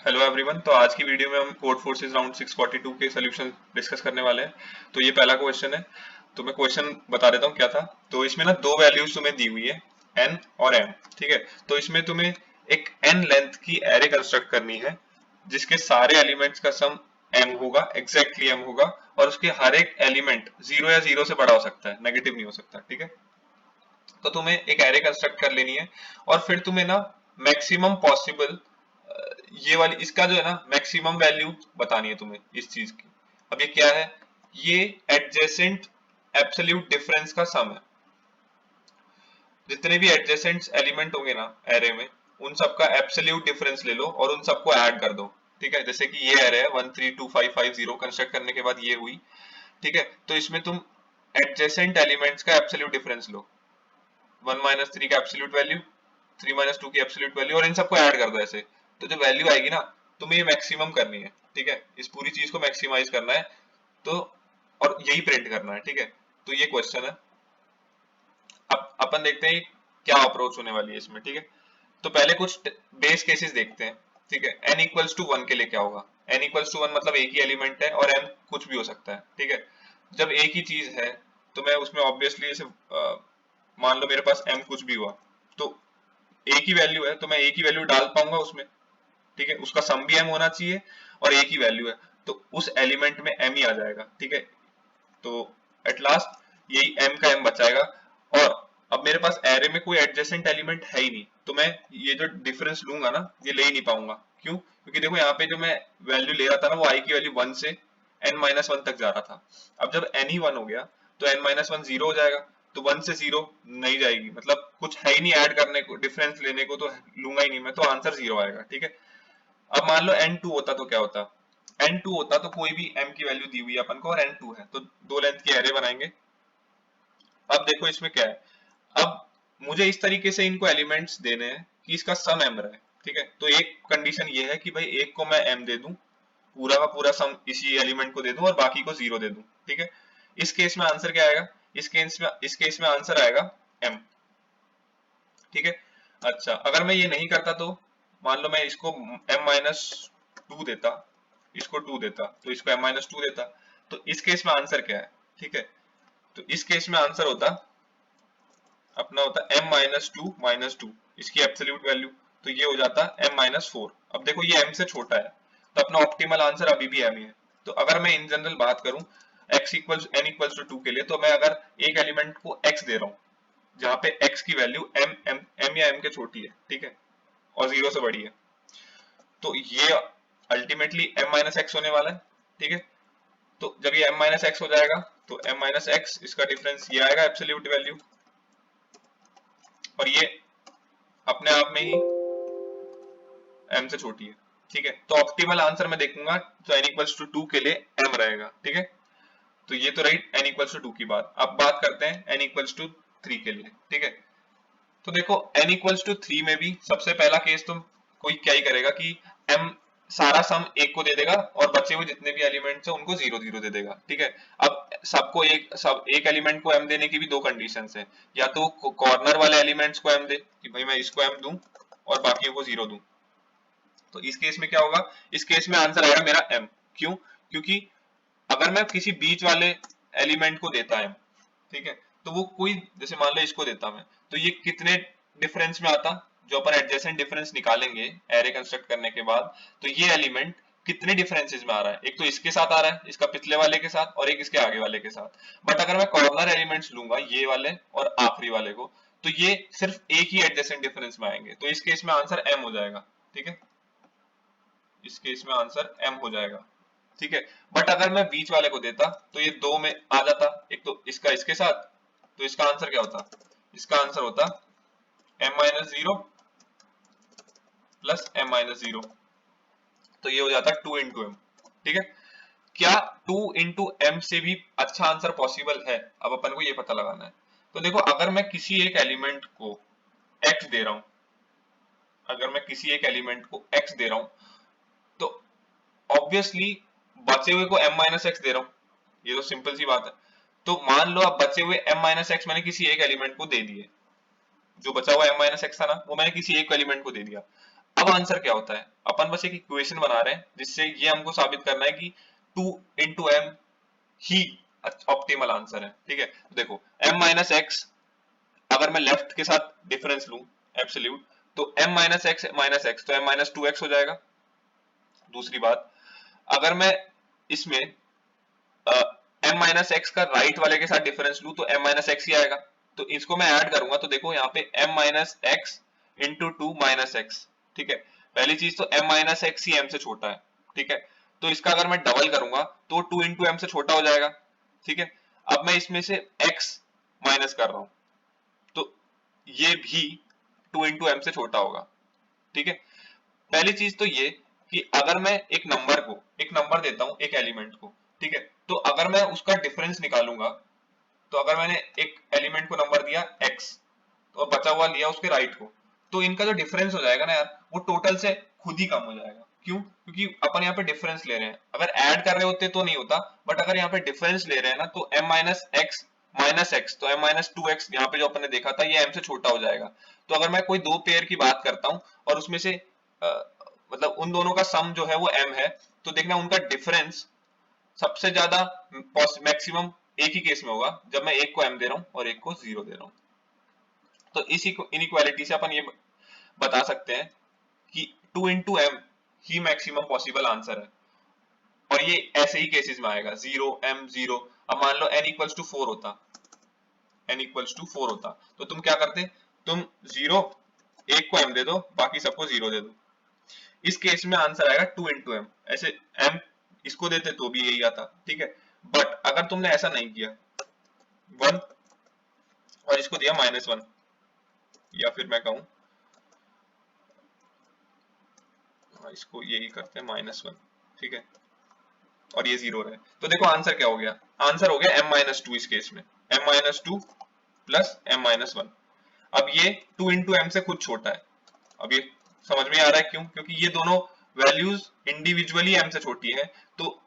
Hello everyone. तो आज की वीडियो में हम कोड फोर्सेस राउंड 642 के सोल्यूशन डिस्कस करने वाले हैं। तो ये पहला क्वेश्चन है। तो मैं क्वेश्चन बता देता हूँ क्या था। तो इसमें ना दो वैल्यूज तुम्हें दी हुई है, n और m। ठीक है। तो इसमें तुम्हें एक n लेंथ की एरे कंस्ट्रक्ट करनी है जिसके सारे एलिमेंट्स का सम m होगा, एग्जैक्टली m होगा, और उसके हर एक एलिमेंट जीरो या जीरो से बड़ा हो सकता है, नेगेटिव नहीं हो सकता। ठीक है। तो तुम्हें एक एरे कंस्ट्रक्ट कर लेनी है और फिर तुम्हें ना मैक्सिमम पॉसिबल ये वाली इसका जो है ना मैक्सिमम वैल्यू बतानी है तुम्हें इस चीज की। अब ये क्या है? ये एडजेसेंट एब्सोल्यूट डिफरेंस का सम है। जितने भी एडजेसेंट एलिमेंट होंगे ना एरे में, उन सबका एब्सोल्यूट डिफरेंस ले लो और उन सबको ऐड कर दो। ठीक है। जैसे कि ये एरे है 132550 कंस्ट्रक्ट करने के बाद ये हुई। ठीक है। तो इसमें तुम एडजेसेंट एलिमेंट्स का एब्सोल्यूट डिफरेंस लो, 1 - 3 का एब्सोल्यूट वैल्यू, 3 - 2 की एब्सोल्यूट वैल्यू, और इन सबको ऐड कर दो ऐसे। तो जो वैल्यू आएगी ना, तुम्हें ये मैक्सिमम करनी है। ठीक है। इस पूरी चीज को मैक्सिमाइज करना है। तो और यही प्रिंट करना है। ठीक है। तो ये क्वेश्चन है। अब अपन देखते हैं क्या अप्रोच होने वाली है इसमें। ठीक है। तो पहले कुछ बेस केसेस देखते हैं। ठीक है। n इक्वल्स टू 1 के लिए क्या होगा? n इक्वल्स टू 1 मतलब एक ही एलिमेंट है और m कुछ भी हो सकता है। ठीक है। जब एक ही चीज है तो मैं उसमें ऑब्वियसली जैसे मान लो मेरे पास m कुछ भी हुआ, तो एक ही वैल्यू है तो मैं एक ही वैल्यू डाल पाऊंगा उसमें। ठीक है। उसका सम भी m होना चाहिए और एक ही वैल्यू है तो उस एलिमेंट में m ही आ जाएगा। ठीक है। तो एट लास्ट यही m का m बचाएगा। और अब मेरे पास एरे में कोई एडजेसेंट एलिमेंट है ही नहीं, तो मैं ये जो डिफरेंस लूंगा ना ये ले ही नहीं पाऊंगा। क्यों? क्योंकि देखो यहाँ पे जो मैं वैल्यू ले रहा था ना वो i की वैल्यू 1 से n-1 तक जा रहा था। अब जब n ही 1 हो गया तो n-1 जीरो हो जाएगा। तो 1 से 0 नहीं जाएगी, मतलब कुछ है ही नहीं ऐड करने को, डिफरेंस लेने को तो लूंगा ही नहीं मैं, तो आंसर 0 आएगा। ठीक है। अब मान लो n2 होता तो क्या होता? n2 होता तो कोई भी m की वैल्यू दी हुई है अपन को और n2 है तो दो लेंथ की एरे बनाएंगे। अब देखो इसमें क्या है। अब मुझे इस तरीके से इनको एलिमेंट्स देने हैं कि इसका सम m रहे। ठीक है। तो एक कंडीशन ये है कि भाई एक को मैं m दे दूं, पूरा का पूरा सम इसी एलिमेंट को दे दूं और बाकी को 0 दे दूं। ठीक है। इस केस में आंसर क्या आएगा? इस केस में आंसर आएगा m। ठीक है। अच्छा, अगर मैं ये नहीं करता तो मान लो मैं इसको m-2 देता, इसको 2 देता, तो इसको m-2 देता, तो इस केस में आंसर क्या है? ठीक है। तो इस केस में आंसर होता अपना होता m-2 इसकी एब्सोल्यूट वैल्यू, तो ये हो जाता m-4। अब देखो ये m से छोटा है तो अपना ऑप्टिमल आंसर अभी भी m ही है। तो अगर मैं इन जनरल बात करूं n=2 के लिए, तो मैं अगर एक एलिमेंट को x दे रहा हूं जहां पे x की वैल्यू m या m के छोटी है, ठीक है, और 0 से बड़ी है, तो ये अल्टीमेटली m-x होने वाला है। ठीक है। तो जब ये m-x हो जाएगा तो m-x इसका डिफरेंस ये आएगा एब्सोल्यूट वैल्यू, और ये अपने आप में ही m से छोटी है। ठीक है। तो ऑप्टिमल आंसर मैं देखूंगा तो n=2 के लिए m रहेगा। ठीक है। तो ये तो रही n=2 की बात। अब बात करते हैं n=3 के लिए। ठीक है। तो देखो n=3 में भी सबसे पहला केस तुम कोई क्या ही करेगा कि m सारा सम एक को दे देगा और बचे हुए जितने भी एलिमेंट्स हैं उनको 0 0 दे देगा। ठीक है। अब सबको एक एलिमेंट को m देने की भी दो कंडीशंस है। या तो कॉर्नर वाले एलिमेंट्स को m दे कि भाई मैं इसको m दूं और बाकियों को 0 दूं। तो इस केस में क्या होगा? इस केस में आंसर आएगा मेरा m। क्यों? क्योंकि अगर मैं किसी बीच वाले एलिमेंट को देता है, ठीक है, तो वो कोई जैसे मान लो इसको देता मैं, तो ये कितने डिफरेंस में आता? जो अपन एडजेसेंट डिफरेंस निकालेंगे एरे कंस्ट्रक्ट करने के बाद, तो ये एलिमेंट कितने डिफरेंसेस में आ रहा है? एक तो इसके साथ आ रहा है, इसका पिछले वाले के साथ, और एक इसके आगे वाले के साथ। बट अगर मैं कॉर्नर एलिमेंट्स लूंगा ये वाले और आखिरी वाले को, तो ये सिर्फ एक ही एडजेसेंट डिफरेंस में आएंगे, तो इस केस में आंसर m हो जाएगा। ठीक है। इस केस में आंसर m हो जाएगा। ठीक है। बट अगर मैं बीच वाले को देता तो ये दो में आ जाता, एक तो इसका इसके साथ, तो इसका आंसर क्या होता? इसका आंसर होता m-0 प्लस m-0, तो ये हो जाता 2 × m। ठीक है। क्या 2 × m से भी अच्छा आंसर पॉसिबल है? अब अपन को ये पता लगाना है। तो देखो अगर मैं किसी एक एलिमेंट को x दे रहा हूं, अगर मैं किसी एक एलिमेंट को x दे रहा हूं, तो ऑब्वियसली बचे हुए को m-x दे रहा हूं, ये तो सिंपल सी बात है। तो मान लो अब बचे हुए m-x मैंने किसी एक एलिमेंट को दे दिए, जो बचा हुआ m-x था ना वो मैंने किसी एक एलिमेंट को दे दिया। अब आंसर क्या होता है, अपन बस एक इक्वेशन बना रहे हैं जिससे ये हमको साबित करना है कि 2 इंटू एम ही ऑप्टिमल आंसर है। ठीक है, तो देखो m माइनस एक्स, अगर मैं लेफ्ट के साथ डिफरेंस लूं एब्सोल्यूट, तो m माइनस एक्स तो m माइनस टू एक्स हो जाएगा। दूसरी बात, अगर मैं इसमें m माइनस एक्स का राइट वाले के साथ डिफरेंस लूं तो m माइनस एक्स ही आएगा। तो इसको मैं ऐड करूंगा तो देखो यहाँ पे m minus x into two minus x. ठीक है, पहली चीज तो m माइनस एक्स ही m से छोटा है। ठीक है, तो इसका अगर मैं डबल करूंगा तो 2 इंटू एम से छोटा हो जाएगा। ठीक है, अब मैं इसमें से x माइनस कर रहा हूं तो ये भी 2 इंटू एम से छोटा होगा। ठीक है, पहली चीज तो ये कि अगर मैं एक नंबर देता हूं एक एलिमेंट को, ठीक है, तो अगर मैं उसका डिफरेंस निकालूंगा, तो अगर मैंने एक एलिमेंट को नंबर दिया x और बचा हुआ लिया उसके राइट को, तो इनका जो डिफरेंस हो जाएगा ना यार, वो टोटल से खुद ही कम हो जाएगा। क्यों? क्योंकि अपन यहाँ पे डिफरेंस ले रहे हैं, अगर ऐड कर रहे होते तो नहीं होता, बट अगर यहाँ पे डिफरेंस ले रहे हैं ना, तो m माइनस एक्स तो m माइनस टू एक्स यहाँ पे जो अपन ने देखा था ये m से छोटा हो जाएगा। तो अगर मैं कोई दो पेयर की बात करता हूँ और उसमें से मतलब उन दोनों का सम जो है वो m है, तो देखना उनका डिफरेंस सबसे ज्यादा मैक्सिमम एक ही केस में होगा, जब मैं एक को m दे रहा हूँ और एक को 0 दे रहा हूँ। तो इसी इनइक्वालिटी से अपन ये बता सकते हैं कि 2 इंटू एम ही मैक्सिमम पॉसिबल आंसर है। और ये ऐसे ही केसेस में आएगा 0 m 0। अब मान लो n इक्वल्स टू 4 होता, तो तुम क्या करते, तुम 0 एक को m दे दो, बाकी सबको 0 दे दो। इस केस में आंसर आएगा 2 इंटू एम। ऐसे m इसको देते तो भी यही आता। ठीक है, बट अगर तुमने ऐसा नहीं किया 1 और इसको दिया -1, या फिर मैं कहूं इसको यही करते हैं -1, ठीक है, और ये 0 रहे, तो देखो आंसर क्या हो गया, आंसर हो गया m-2। इस केस में m-2 प्लस m-1। अब ये 2 इंटू एम से खुद छोटा है। अब ये समझ में आ रहा है क्यों? क्योंकि ये दोनों वैल्यूज इंडिविजुअली m से छोटी है, तो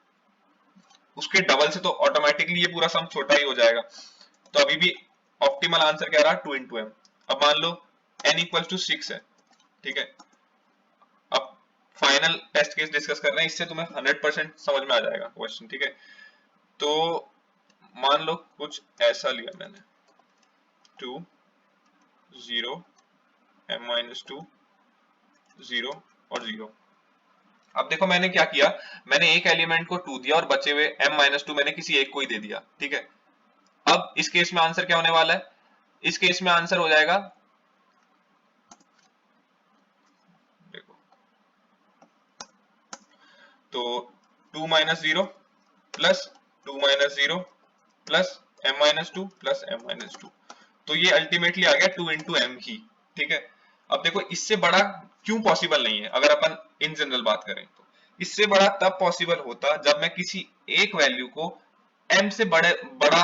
उसके डबल से तो ऑटोमेटिकली ये पूरा सम छोटा ही हो जाएगा। तो अभी भी ऑप्टिमल आंसर क्या रहा, 2 इंटू एम। अब मान लो n इक्वल टू 6 है। ठीक है, अब फाइनल टेस्ट केस डिस्कस कर रहे हैं, इससे तुम्हें 100% समझ में आ जाएगा क्वेश्चन। ठीक है, तो मान लो कुछ ऐसा लिया मैंने 2 0 m-2 0 और 0। अब देखो मैंने क्या किया, मैंने एक एलिमेंट को 2 दिया और बचे हुए m-2 मैंने किसी एक को ही दे दिया। ठीक है, अब इस केस में आंसर क्या होने वाला है, इस केस में आंसर हो जाएगा, देखो तो 2 minus 0 plus 2 minus 0 plus m-2 plus m-2, तो ये अल्टीमेटली आ गया 2 इंटू एम ही। ठीक है, अब देखो इससे बड़ा क्यों पॉसिबल नहीं है, अगर अपन इन जनरल बात करें तो इससे बड़ा तब पॉसिबल होता जब मैं किसी एक वैल्यू को m से बड़ा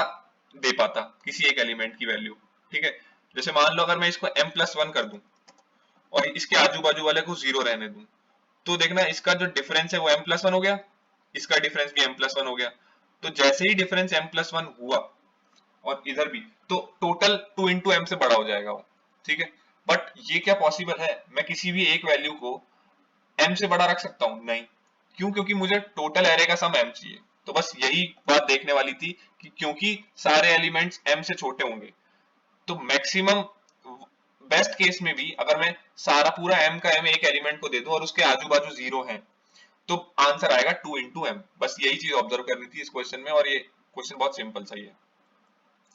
दे पाता, किसी एक एलिमेंट की वैल्यू। ठीक है, जैसे मान लो अगर मैं इसको m+1 कर दूं और इसके आजू बाजू वाले को 0 रहने दूं, तो देखना इसका जो डिफरेंस है वो m+1 हो गया, इसका डिफरेंस भी m+1 हो गया। तो जैसे ही डिफरेंस m+1 हुआ और इधर भी, तो टोटल 2 इंटू एम से बड़ा हो जाएगा वो। ठीक है, बट ये क्या पॉसिबल है, मैं किसी भी एक वैल्यू को m से बड़ा रख सकता हूं? नहीं। क्यों? क्योंकि मुझे टोटल एरे का सम m चाहिए। तो बस यही बात देखने वाली थी कि क्योंकि सारे एलिमेंट्स m से छोटे होंगे, तो मैक्सिमम बेस्ट केस में भी अगर मैं सारा पूरा m का m एक एलिमेंट को दे दूं और उसके आजू बाजू 0 है, तो आंसर आएगा 2 इंटू एम। बस यही चीज ऑब्जर्व करनी थी इस क्वेश्चन में, और ये क्वेश्चन बहुत सिंपल सा ही है।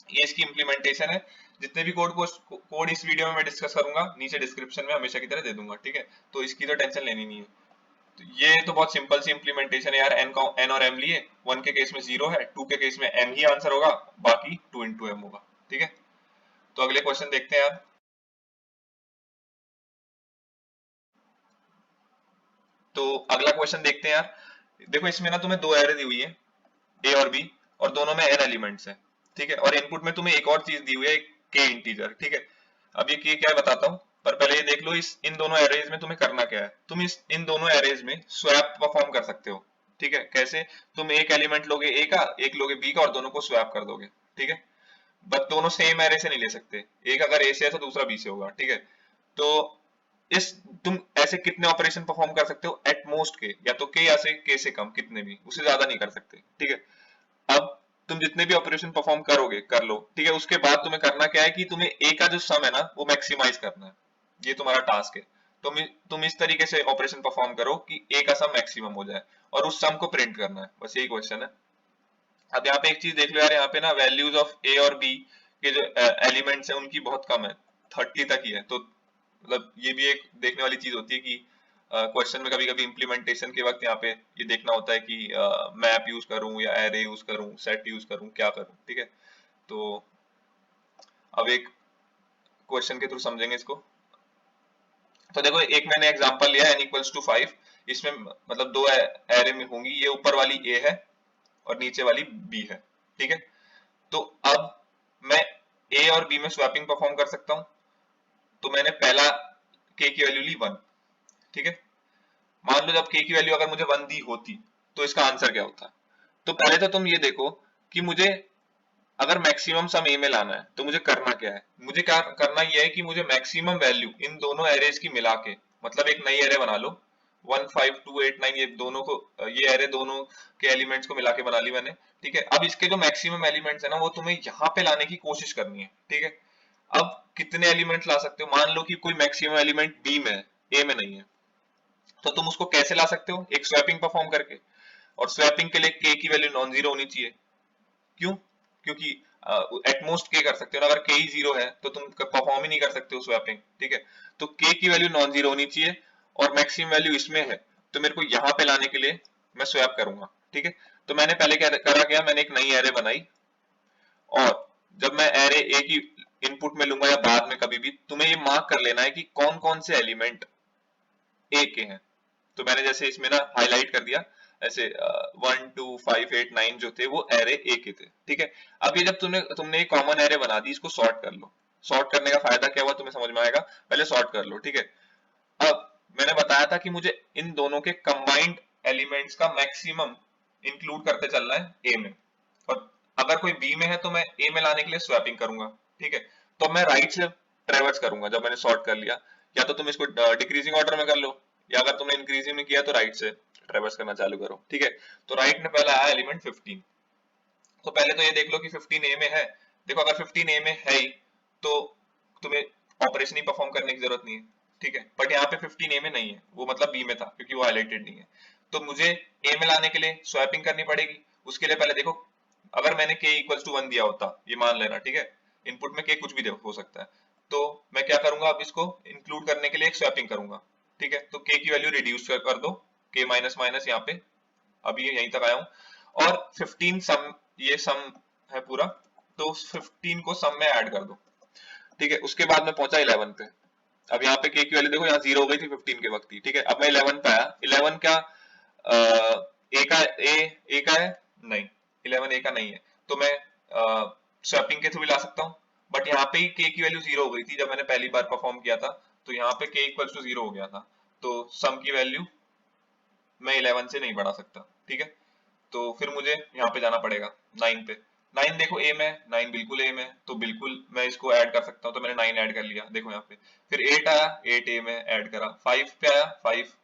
ये इसकी इंप्लीमेंटेशन है। जितने भी कोड इस वीडियो में मैं डिस्कस करूंगा नीचे डिस्क्रिप्शन में हमेशा की तरह दे दूंगा। ठीक है, तो इसकी तो टेंशन लेनी नहीं है। तो ये तो बहुत सिंपल सी इंप्लीमेंटेशन है यार। एन और एम लिए, 1 के केस में 0 है, 2 के केस में एम ही आंसर होगा, बाकी 2 इंटू एम होगा। ठीक है, तो अगले क्वेश्चन देखते हैं यार। तो अगला क्वेश्चन देखते हैं यार। देखो इसमें ना तुम्हें दो एरे दी हुई है, ए और बी, और दोनों में एन एलिमेंट्स है। ठीक है, और इनपुट में तुम्हें एक और चीज दी हुई है, के इंटीजर। ठीक है, अब ये के क्या है बताता हूँ, पर पहले ये देख लो इस इन दोनों एरेज में तुम्हें करना क्या है। तुम इस इन दोनों एरेज में स्वैप परफॉर्म कर सकते हो। ठीक है, कैसे? तुम एक एलिमेंट लोगे ए का, एक लोगे बी का, और दोनों को स्वैप कर दोगे। ठीक है, बट दोनों सेम एरे से नहीं ले सकते, एक अगर ए से है तो दूसरा बी से होगा। ठीक है, तो इस तुम ऐसे कितने ऑपरेशन परफॉर्म कर सकते हो एट मोस्ट के, या तो के या से के से कम, कितने भी, उससे ज्यादा नहीं कर सकते, ठीक है। अब तुम जितने भी ऑपरेशन परफॉर्म करोगे कर लो, ठीक है। उसके बाद तुम्हें करना क्या है कि तुम्हें ए का जो सम है ना वो मैक्सिमाइज करना है, ये तुम्हारा टास्क है। तुम इस तरीके से ऑपरेशन परफॉर्म करो कि ए का सम मैक्सिमम हो जाए और उस सम को प्रिंट करना है, बस यही क्वेश्चन है। अब यहाँ पे एक चीज देख लो यार, यहाँ पे ना वैल्यूज ऑफ ए और बी के जो एलिमेंट्स है उनकी बहुत कम है, 30 तक ही है। तो मतलब ये भी एक देखने वाली चीज होती है कि क्वेश्चन में कभी कभी इम्प्लीमेंटेशन के वक्त यहाँ पे ये देखना होता है कि मैप यूज करूं या एरे यूज करूं, सेट यूज करूं, क्या करूं, ठीक है। तो अब एक क्वेश्चन के थ्रू समझेंगे इसको। तो देखो एक मैंने एग्जांपल लिया n इक्वल्स टू 5, इसमें मतलब दो एरे में होंगी, ये ऊपर वाली a है और नीचे वाली b है, ठीक है। तो अब मैं a और b में स्वैपिंग परफॉर्म कर सकता हूं। तो मैंने पहला k की वैल्यू ली 1, ठीक है। मान लो जब k की वैल्यू अगर मुझे 1 दी होती तो इसका आंसर क्या होता। तो पहले तो तुम ये देखो कि मुझे अगर मैक्सिमम सम ए में लाना है तो मुझे करना क्या है। मुझे क्या करना यह है कि मुझे मैक्सिमम वैल्यू इन दोनों एरेज की मिला के, मतलब एक नई एरे बना लो 1 5 2 8 9, ये दोनों को, ये एरे दोनों के एलिमेंट्स को मिला के बना ली मैंने, ठीक है। अब इसके जो मैक्सिमम एलिमेंट्स है ना वो तुम्हें यहाँ पे लाने की कोशिश करनी है, ठीक है। अब कितने एलिमेंट ला सकते हो, मान लो कि कोई मैक्सिमम एलिमेंट बी में है, ए में नहीं है, तो तुम उसको कैसे ला सकते हो, एक स्वैपिंग परफॉर्म करके। और स्वैपिंग के लिए के की वैल्यू नॉन जीरो होनी चाहिए, क्यों, क्योंकि एटमोस्ट के कर सकते हो, अगर के ही जीरो है तो तुम परफॉर्म ही नहीं कर सकते हो स्वैपिंग, ठीक है। तो के की वैल्यू नॉन जीरो होनी चाहिए और मैक्सिमम वैल्यू इसमें है, तो मेरे को यहाँ पे लाने के लिए मैं स्वैप करूंगा, ठीक है। तो मैंने पहले क्या करा गया, मैंने एक नई एरे बनाई और जब मैं एरे ए की इनपुट में लूंगा या बाद में कभी भी, तुम्हें ये मार्क कर लेना है कि कौन कौन से एलिमेंट ए के हैं। तो मैंने जैसे इसमें ना हाईलाइट कर दिया ऐसे 1 2 5 8 9 जो थे वो एरे ए के थे, ठीक है। अब ये जब तुमने एक कॉमन एरे बना दी, इसको सॉर्ट कर लो। सॉर्ट करने का फायदा क्या हुआ तुम्हें समझ में आएगा, पहले सॉर्ट कर लो, ठीक है। अब मैंने बताया था कि मुझे इन दोनों के कंबाइंड एलिमेंट्स का मैक्सिमम इंक्लूड करते चलना है ए में, और अगर कोई बी में है तो मैं ए में लाने के लिए स्वैपिंग करूंगा, ठीक है। तो मैं राइट से ट्रेवर्स करूंगा जब मैंने सॉर्ट कर लिया, या तो तुम इसको डिक्रीजिंग ऑर्डर में कर लो, या अगर तुमने इंक्रीजिंग में किया तो राइट से ट्रेवर्स करना चालू करो, ठीक है। तो राइट में पहला आया एलिमेंट 15। तो पहले तो ये देख लो कि 15 ए में है। देखो अगर 15 ए में है ही तो तुम्हें ऑपरेशन ही परफॉर्म करने की जरूरत नहीं है, ठीक है। बट यहाँ पे 15 ए में नहीं है, वो मतलब बी में था क्योंकि वो हाईलाइटेड नहीं है। तो मुझे ए में लाने के लिए स्वैपिंग करनी पड़ेगी। उसके लिए पहले देखो, अगर मैंने k इक्वल्स टू 1 दिया होता, ये मान लेना, ठीक है, इनपुट में k कुछ भी हो सकता है, तो मैं क्या करूंगा, अब इसको इंक्लूड करने के लिए एक स्वैपिंग करूंगा, ठीक है। तो k की वैल्यू रिड्यूस कर दो, k माइनस माइनस यहाँ पे, अभी यहीं तक आया हूं। और 15 सम, ये सम है पूरा, तो 15 को सम में ऐड कर दो, ठीक है। उसके बाद मैं पहुंचा 11 पे। अब यहाँ पे k की वैल्यू देखो, यहाँ 0 हो गई थी 15 के वक्त ही, ठीक है। अब मैं 11 पे आया, 11 क्या ए का ए का है नहीं, 11 ए का नहीं है, तो मैं स्वैपिंग के थ्रू भी ला सकता हूँ। बट यहाँ पे ही k की वैल्यू 0 हो गई थी जब मैंने पहली बार परफॉर्म किया था, तो यहाँ पे k इक्वल्स टू 0 हो गया था, तो सम की वैल्यू मैं 11 से नहीं बढ़ा सकता, ठीक है। तो फिर मुझे यहाँ पे जाना पड़ेगा 9 पे। 9 देखो ए में, 9 बिल्कुल ए में, तो बिल्कुल मैं इसको ऐड कर सकता हूँ, तो मैंने 9 ऐड कर लिया, देखो यहाँ पे। फिर 8 आया, 8 ए में ऐड करा। 5 पे आया, 5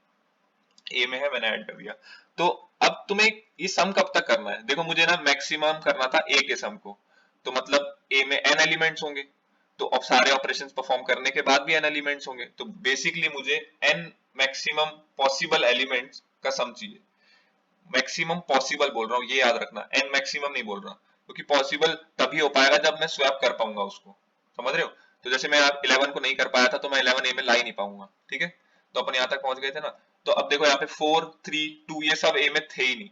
ए में है, मैंने ऐड कर दिया। तो अब तुम्हें ये सम कब तक करना है, देखो मुझे ना मैक्सिमम करना था ए के सम को, तो मतलब ए में n एलिमेंट्स होंगे, तो अब सारे ऑपरेशंस परफॉर्म करने के बाद भी n एलिमेंट्स होंगे, तो बेसिकली मुझे n मैक्सिमम पॉसिबल एलिमेंट्स का सम चाहिए। मैक्सिमम पॉसिबल बोल रहा हूँ, ये याद रखना, एन मैक्सिमम नहीं बोल रहा, क्योंकि पॉसिबल तभी हो पाएगा जब मैं स्वैप कर पाऊंगा उसको, समझ रहे हो। तो जैसे मैं 11 को नहीं कर पाया था तो मैं 11 ए में ला ही नहीं पाऊंगा, ठीक है। तो अपन यहाँ तक पहुंच गए थे ना। तो अब देखो यहाँ पे 4 3 2 ये सब ए में थे ही नहीं,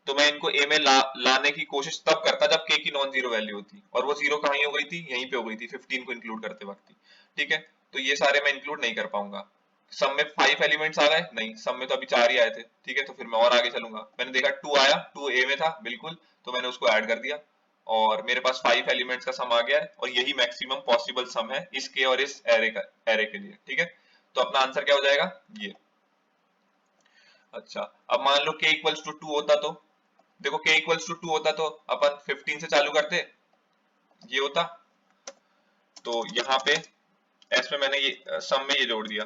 तो मैं इनको ए में लाने की कोशिश तब करता जब के की नॉन जीरो वैल्यू होती, और वो जीरो कहीं हो गई थी, यहीं पे हो गई थी 15 को इंक्लूड करते वक्त ही, ठीक है। तो ये सारे मैं इंक्लूड नहीं कर पाऊंगा। सम में 5 एलिमेंट्स आ गए, नहीं सम में तो अभी 4 ही आए थे, ठीक है। तो फिर मैं और आगे चलूंगा, मैंने देखा 2 आया, 2 ए में था बिल्कुल, तो मैंने उसको ऐड कर दिया और मेरे पास 5 एलिमेंट्स का सम आ गया है, और यही मैक्सिमम पॉसिबल सम है इस के और इस एरे के लिए, ठीक है। तो अपना आंसर क्या हो जाएगा ये। अच्छा, अब मान लो k इक्वल्स टू 2 होता, तो देखो k इक्वल्स टू 2 होता तो अपन 15 से चालू करते, ये होता। तो यहाँ पे एस में मैंने ये सम में ये जोड़ दिया,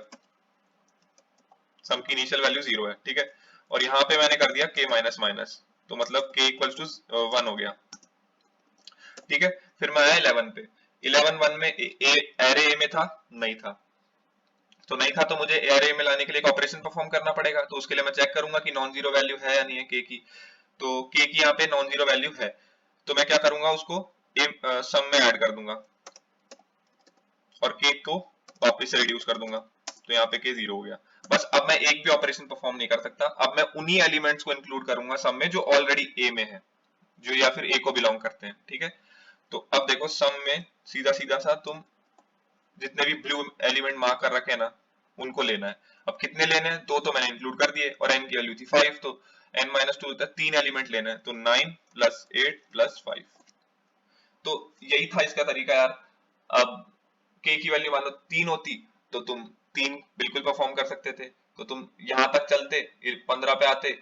सम की इनिशियल वैल्यू 0 है, ठीक है। और यहाँ पे मैंने कर दिया k माइनस माइनस, तो मतलब k इक्वल्स टू 1 हो गया, ठीक है। फिर मैं आया 11 पे, 11 1 में एरे ए में था, नहीं था, तो नहीं था तो मुझे एरे में लाने के लिए एक ऑपरेशन परफॉर्म करना पड़ेगा। तो उसके लिए मैं चेक करूंगा कि नॉन जीरो वैल्यू है या नहीं है के की। तो के की यहाँ पे नॉन जीरो वैल्यू है, तो मैं क्या करूंगा, उसको सम में ऐड कर दूंगा और के को वापस से रिड्यूस कर दूंगा, तो यहाँ पे के 0 हो गया। बस अब मैं एक भी ऑपरेशन परफॉर्म नहीं कर सकता, अब मैं उन्हीं एलिमेंट्स को इंक्लूड करूंगा सम में जो ऑलरेडी ए में है, जो या फिर ए को बिलोंग करते हैं, ठीक है। तो अब देखो सम में सीधा सीधा सा तुम जितने भी ब्लू एलिमेंट मार्क कर रखे हैं ना, उनको लेना है। अब कितने लेने हैं, दो तो मैंने इंक्लूड कर दिए और n की वैल्यू थी 5, तो n माइनस टू होता है, 3 एलिमेंट लेना है, तो 9 प्लस 8 प्लस 5। तो यही था इसका तरीका यार। अब k की वैल्यू मान लो 3 होती तो तुम 3 बिल्कुल परफॉर्म कर सकते थे, तो तुम यहां तक चलते, 15 पे आते,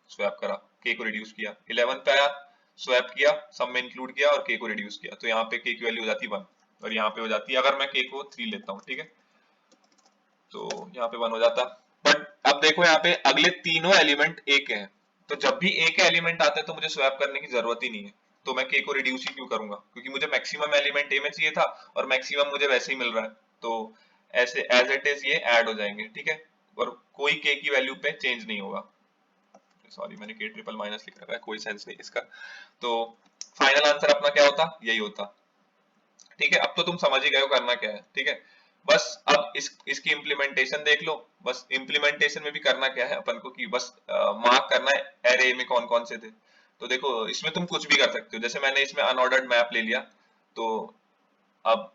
स्वैप करा, k को रिड्यूस किया, 11 पे आया, स्वैप किया, सब में इंक्लूड किया और k को रिड्यूस किया, तो यहाँ पे k की वैल्यू हो जाती 1 और यहाँ पे हो जाती है, अगर मैं k को 3 लेता हूँ, ठीक है, तो यहाँ पे 1 हो जाता। बट अब देखो यहाँ पे अगले तीनों एलिमेंट ए के हैं, तो जब भी ए के एलिमेंट आते हैं तो मुझे स्वैप करने की जरूरत ही नहीं है, तो मैं k को रिड्यूस ही क्यों करूंगा, क्योंकि मुझे मैक्सिमम एलिमेंट ए में चाहिए था और मैक्सिमम मुझे वैसे ही मिल रहा है, तो ऐसे एज इट इज ये ऐड हो जाएंगे, ठीक है, और कोई k की वैल्यू पे चेंज नहीं होगा। सॉरी मैंने k ट्रिपल माइनस लिख रखा है, कोई सेंस नहीं इसका। तो फाइनल आंसर अपना क्या होता, यही होता, ठीक है। अब तो तुम समझ ही गए हो करना क्या है, ठीक है। बस अब इसकी इम्प्लीमेंटेशन देख लो। बस इम्प्लीमेंटेशन में भी करना क्या है अपन को, कि बस मार्क करना है एरे में कौन कौन से थे। तो देखो इसमें तुम कुछ भी कर सकते हो, जैसे मैंने इसमें अनऑर्डर्ड मैप ले लिया, तो अब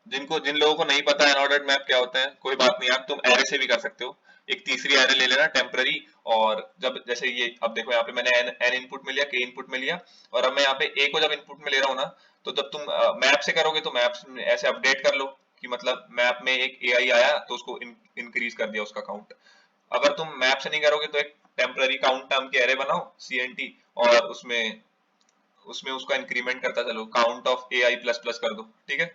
जिन लोगों को नहीं पता अनऑर्डर्ड मैप क्या होता है, कोई बात नहीं यार, तुम एरे से भी कर सकते हो। एक तीसरी एरे ले लेना टेम्पररी, और जब जैसे ये अब देखो यहाँ पे मैंने एन इनपुट में लिया, के इनपुट में लिया, और अब मैं यहाँ पे ए को जब इनपुट में ले रहा हूँ ना, तो जब तुम मैप से करोगे तो मैप ऐसे अपडेट कर लो कि मतलब मैप में एक एआई आया तो उसको इंक्रीज कर दिया उसका काउंट। अगर तुम मैप से नहीं करोगे तो एक टेम्पररी काउंट नाम की एरे बनाओ सीएनटी, और उसमें उसमें उसका इंक्रीमेंट करता चलो, count of A I plus plus कर दो, ठीक है।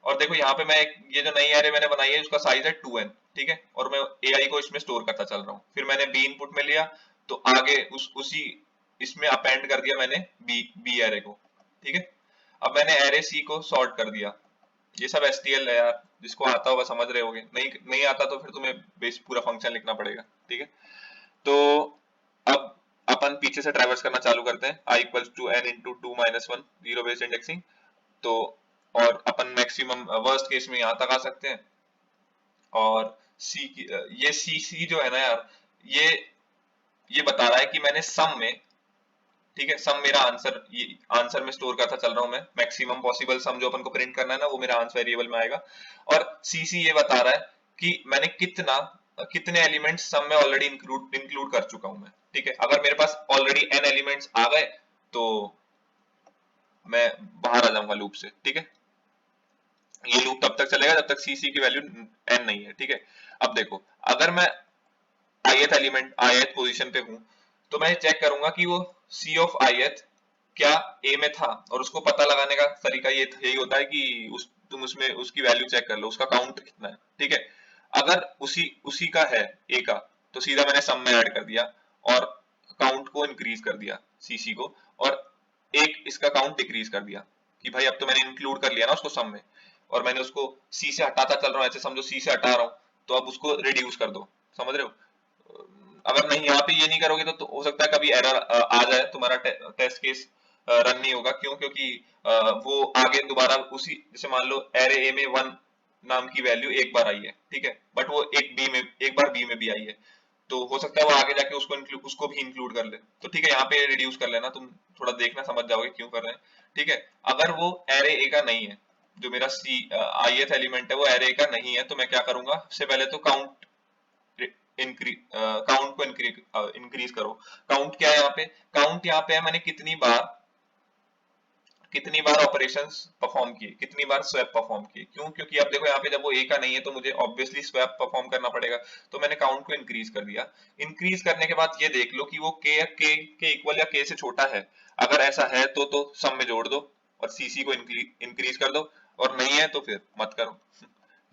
और देखो यहाँ पे मैं एक ये जो नई एरे मैंने बनाई है उसका साइज है 2n, ठीक है, और मैं ए आई को इसमें स्टोर करता चल रहा हूँ। फिर मैंने बी इनपुट में लिया, तो आगे उसी इसमें अपेंड कर दिया मैंने बी एरे को, ठीक है। अब मैंने एरे सी को सॉर्ट कर दिया। ये सब एसटीएल है यार, जिसको आता होगा समझ रहे होगे, नहीं नहीं आता तो फिर तुम्हें बेस पूरा फंक्शन लिखना पड़ेगा, ठीक है। तो अब अपन पीछे से ट्रैवर्स करना चालू करते हैं, i equals to n into 2 minus 1, zero based indexing. तो और अपन मैक्सिमम वर्स्ट केस में यहाँ तक आ सकते हैं। और सी की ये सी जो है ना यार, ये ये बता रहा है कि मैंने सम में, ठीक है, सम मेरा आंसर, ये आंसर में स्टोर करता चल रहा हूं मैं, मैक्सिमम पॉसिबल सम जो अपन को प्रिंट करना है ना वो मेरा आंसर वेरिएबल में आएगा। और सी ये बता रहा है कि मैंने कितने एलिमेंट्स सम में ऑलरेडी इंक्लूड कर चुका हूं मैं, ठीक है। अगर मेरे पास ऑलरेडी n एलिमेंट्स आ गए तो मैं बाहर आ जाऊंगा लूप से, ठीक है। ये लूप तब तक चलेगा जब तक सी की वैल्यू n नहीं है, ठीक है। अब देखो अगर मैं ith पोजीशन पे हूं, तो मैं चेक करूंगा कि वो c ऑफ ith क्या a में था, और उसको पता लगाने का तरीका ये यही होता है कि तुम उसमें उसकी वैल्यू चेक कर लो, उसका काउंट कितना है, ठीक है। अगर उसी उसी का है a का, तो सीधा मैंने सम में ऐड कर दिया और काउंट को इंक्रीज कर दिया cc को, और एक इसका काउंट डिक्रीज कर दिया कि भाई अब तो मैंने इंक्लूड कर लिया ना उसको सम में, और मैंने उसको c से हटाता चल रहा हूँ, ऐसे समझो c से हटा रहा हूँ, तो अब उसको रिड्यूस कर दो, समझ रहे हो। अगर नहीं यहाँ पे ये नहीं करोगे तो हो सकता है कभी एरर आ जाए, तुम्हारा टेस्ट केस रन नहीं होगा, क्यों, क्योंकि वो आगे दोबारा उसी, जैसे मान लो एरे ए में 1 नाम की वैल्यू एक बार आई है, ठीक है, बट वो एक बार बी में भी आई है, तो हो सकता है वो आगे जाके उसको भी इंक्लूड कर ले, तो ठीक है यहाँ पे रिड्यूस कर लेना, तुम थोड़ा देखना समझ जाओगे क्यों कर रहे हैं, ठीक है। अगर वो एरे ए का नहीं है, जो मेरा सी ith एलिमेंट है वो एरे का नहीं है, तो मैं क्या करूंगा, सबसे पहले तो काउंट को इंक्रीज करो। काउंट क्या है यहाँ पे, काउंट यहाँ पे है मैंने कितनी बार ऑपरेशंस परफॉर्म किए, कितनी बार स्वैप परफॉर्म किए, क्यों, क्योंकि अब देखो यहाँ पे जब वो ए का नहीं है तो मुझे ऑब्वियसली स्वैप परफॉर्म करना पड़ेगा, तो मैंने काउंट को इंक्रीज कर दिया। इंक्रीज करने के बाद ये देख लो कि वो के इक्वल या के से छोटा है, अगर ऐसा है तो सम में जोड़ दो और सीसी को इंक्रीज कर दो, और नहीं है तो फिर मत करो,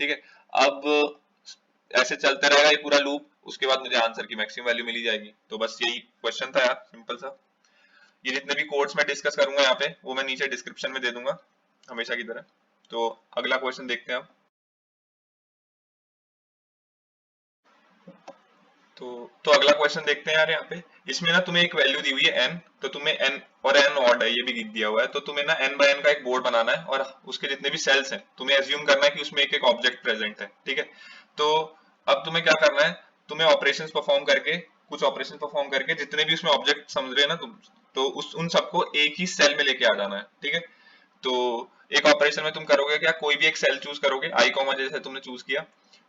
ठीक है। अब ऐसे चलता रहेगा ये पूरा लूप, उसके बाद मुझे आंसर की मैक्सिमम वैल्यू मिल जाएगी। तो बस यही क्वेश्चन था यार, सिंपल सा। ये जितने भी कोड्स मैं डिस्कस करूंगा यहाँ पे वो मैं नीचे डिस्क्रिप्शन में दे दूंगा हमेशा की तरह। तो अगला क्वेश्चन देखते हैं अब। तो अगला क्वेश्चन देखते हैं यार यहाँ पे। इसमें ना तुम्हें एक वैल्यू दी हुई है n, तो तुम्हें n और n ऑड है ये भी दिया हुआ है, तो तुम्हें ना n बाय n का एक बोर्ड बनाना है और उसके जितने भी सेल्स हैं तुम्हें एज्यूम करना है कि उसमें एक एक ऑब्जेक्ट प्रेजेंट है, ठीक है। तो अब तुम्हें क्या करना है, तुम्हें ऑपरेशंस परफॉर्म करके, कुछ ऑपरेशन परफॉर्म करके जितने भी उसमें ऑब्जेक्ट समझ रहे हैं ना तुम, तो उस उन सबको एक ही सेल में लेके आ जाना है, ठीक है। तो एक ऑपरेशन में तुम करोगे क्या, कोई भी एक सेल चूज करोगे, आई कॉमा जैसे तुमने चूज किया,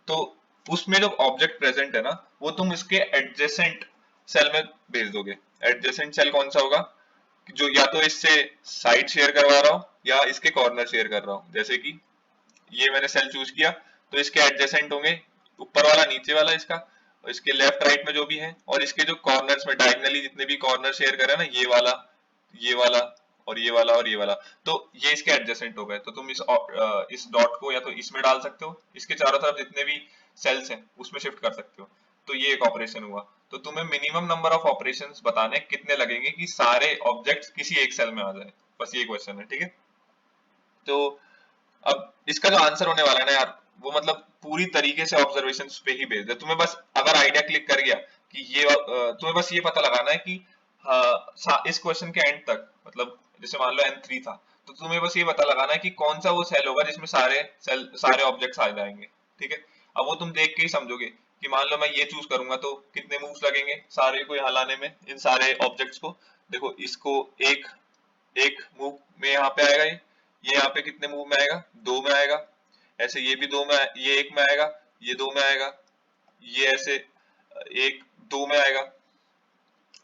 तो उसमें जो ऑब्जेक्ट प्रेजेंट है ना वो तुम इसके एडजेसेंट सेल में भेज दोगे। एडजेसेंट सेल कौन सा होगा, जो या तो इससे साइड शेयर करवा रहा हो या इसके कॉर्नर शेयर कर रहा हूं। जैसे कि ये मैंने सेल चूज किया तो इसके एडजेसेंट होंगे ऊपर वाला, नीचे वाला इसका, और इसके लेफ्ट राइट में जो भी है, और इसके जो कॉर्नर्स में डायगनली जितने भी कॉर्नर शेयर करे ना, ये वाला, ये वाला और ये वाला और ये वाला, तो ये इसके एडजेसेंट हो गए। तो तुम इस डॉट को या तो इसमें डाल सकते हो, इसके चारों तरफ जितने भी सेल्स हैं उसमें शिफ्ट कर सकते हो। तो ये एक ऑपरेशन हुआ। तो तुम्हें मिनिमम नंबर ऑफ ऑपरेशंस बताने कितने लगेंगे कि सारे ऑब्जेक्ट्स किसी एक सेल में आ जाए, बस ये क्वेश्चन है, ठीक है। तो अब इसका जो आंसर होने वाला है ना यार, वो मतलब पूरी तरीके से ऑब्जर्वेशन पे ही बेस्ड है। तुम्हें बस अगर आइडिया क्लिक कर गया कि ये तुम्हें बस ये पता लगाना है कि इस क्वेश्चन के एंड तक, मतलब जैसे मान लो n3 था, तो तुम्हें बस ये पता लगाना है कि कौन सा वो सेल होगा जिसमें सारे ऑब्जेक्ट्स आ जाएंगे, ठीक है। अब वो तुम देख के ही समझोगे कि मान लो मैं ये चूज करूंगा तो कितने मूव्स लगेंगे सारे को यहाँ लाने में, इन सारे ऑब्जेक्ट्स को। देखो इसको एक एक मूव में यहाँ पे आएगा, ये यहाँ पे कितने मूव में आएगा, दो में आएगा। ऐसे ये भी दो में, ये एक में आएगा, ये दो में आएगा, ये ऐसे एक दो में आएगा,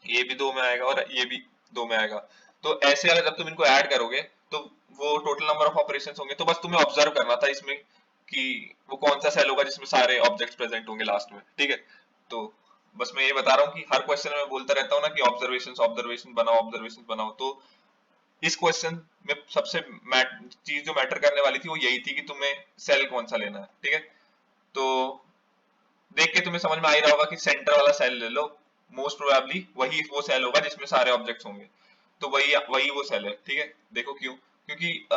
ये भी दो में आएगा और ये भी दो में आएगा। तो ऐसे अगर जब तुम इनको ऐड करोगे तो वो टोटल नंबर ऑफ ऑपरेशंस होंगे। तो बस तुम्हें ऑब्जर्व करना था इसमें कि वो कौन सा सेल होगा जिसमें सारे ऑब्जेक्ट्स प्रेजेंट होंगे लास्ट में, ठीक है। तो बस मैं ये बता रहा हूँ कि हर क्वेश्चन में बोलता रहता हूँ ना कि ऑब्जर्वेशन ऑब्जर्वेशन बनाओ, ऑब्जर्वेशन बनाओ। तो इस क्वेश्चन में सबसे चीज जो मैटर करने वाली थी वो यही थी कि तुम्हें सेल कौन सा लेना है, ठीक है। तो देख के तुम्हें समझ में आ ही रहा होगा कि सेंटर वाला सेल ले लो, मोस्ट प्रोबेबली वही वो सेल होगा जिसमें सारे ऑब्जेक्ट्स होंगे। तो वही वही वो सेल है, ठीक है। देखो क्यों, क्योंकि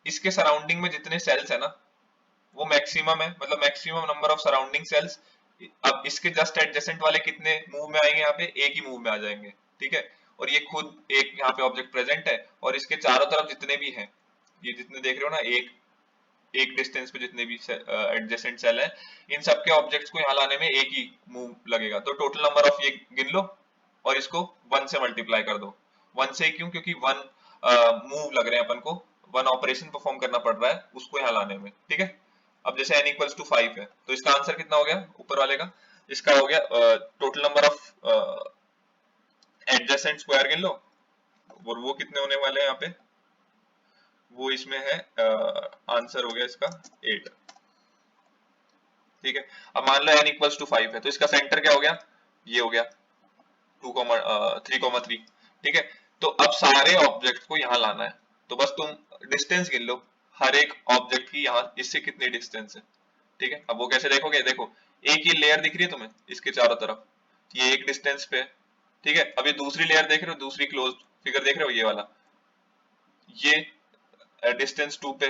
इसके सराउंडिंग में जितने सेल्स है ना वो मैक्सिमम है, मतलब maximum number of surrounding sales. अब इसके जस्ट एडजेसेंट वाले कितने मूव में आएंगे, यहाँ पे एक ही मूव में आ जाएंगे, ठीक है। और ये खुद एक यहाँ पे ऑब्जेक्ट प्रेजेंट है, और इसके चारों तरफ जितने भी हैं, ये जितने देख रहे हो ना, एक एक डिस्टेंस पे जितने भी एडजेसेंट सेल हैं, इन सबके ऑब्जेक्ट्स को यहाँ लाने में एक ही मूव लगेगा। तो टोटल नंबर ऑफ ये गिन लो और इसको 1 से मल्टीप्लाई कर दो। 1 से क्यों, क्योंकि 1 मूव लग रहे हैं अपन को, 1 ऑपरेशन परफॉर्म करना पड़ रहा है उसको यहाँ लाने में, ठीक है। अब जैसे n इक्वल्स टू 5 है तो इसका आंसर कितना हो गया ऊपर वाले का, इसका हो गया total number of adjacent square गिन लो, और वो कितने होने वाले हैं यहाँ पे, वो इसमें है आंसर हो गया इसका 8, ठीक है। अब मान लो n इक्वल्स टू 5 है तो इसका सेंटर क्या हो गया, ये हो गया 3,3, ठीक है। तो अब सारे ऑब्जेक्ट को यहाँ लाना है, तो बस तुम डिस्टेंस गिन लो हर एक ऑब्जेक्ट की, यहाँ इससे कितनी डिस्टेंस है, ठीक है। अब वो कैसे देखोगे, देखो एक ही लेयर दिख रही है तुम्हें इसके चारों तरफ, ये एक डिस्टेंस पे है, ठीक है। अब ये दूसरी लेयर देख रहे हो, दूसरी क्लोज फिगर देख रहे हो, ये वाला, ये डिस्टेंस 2 पे।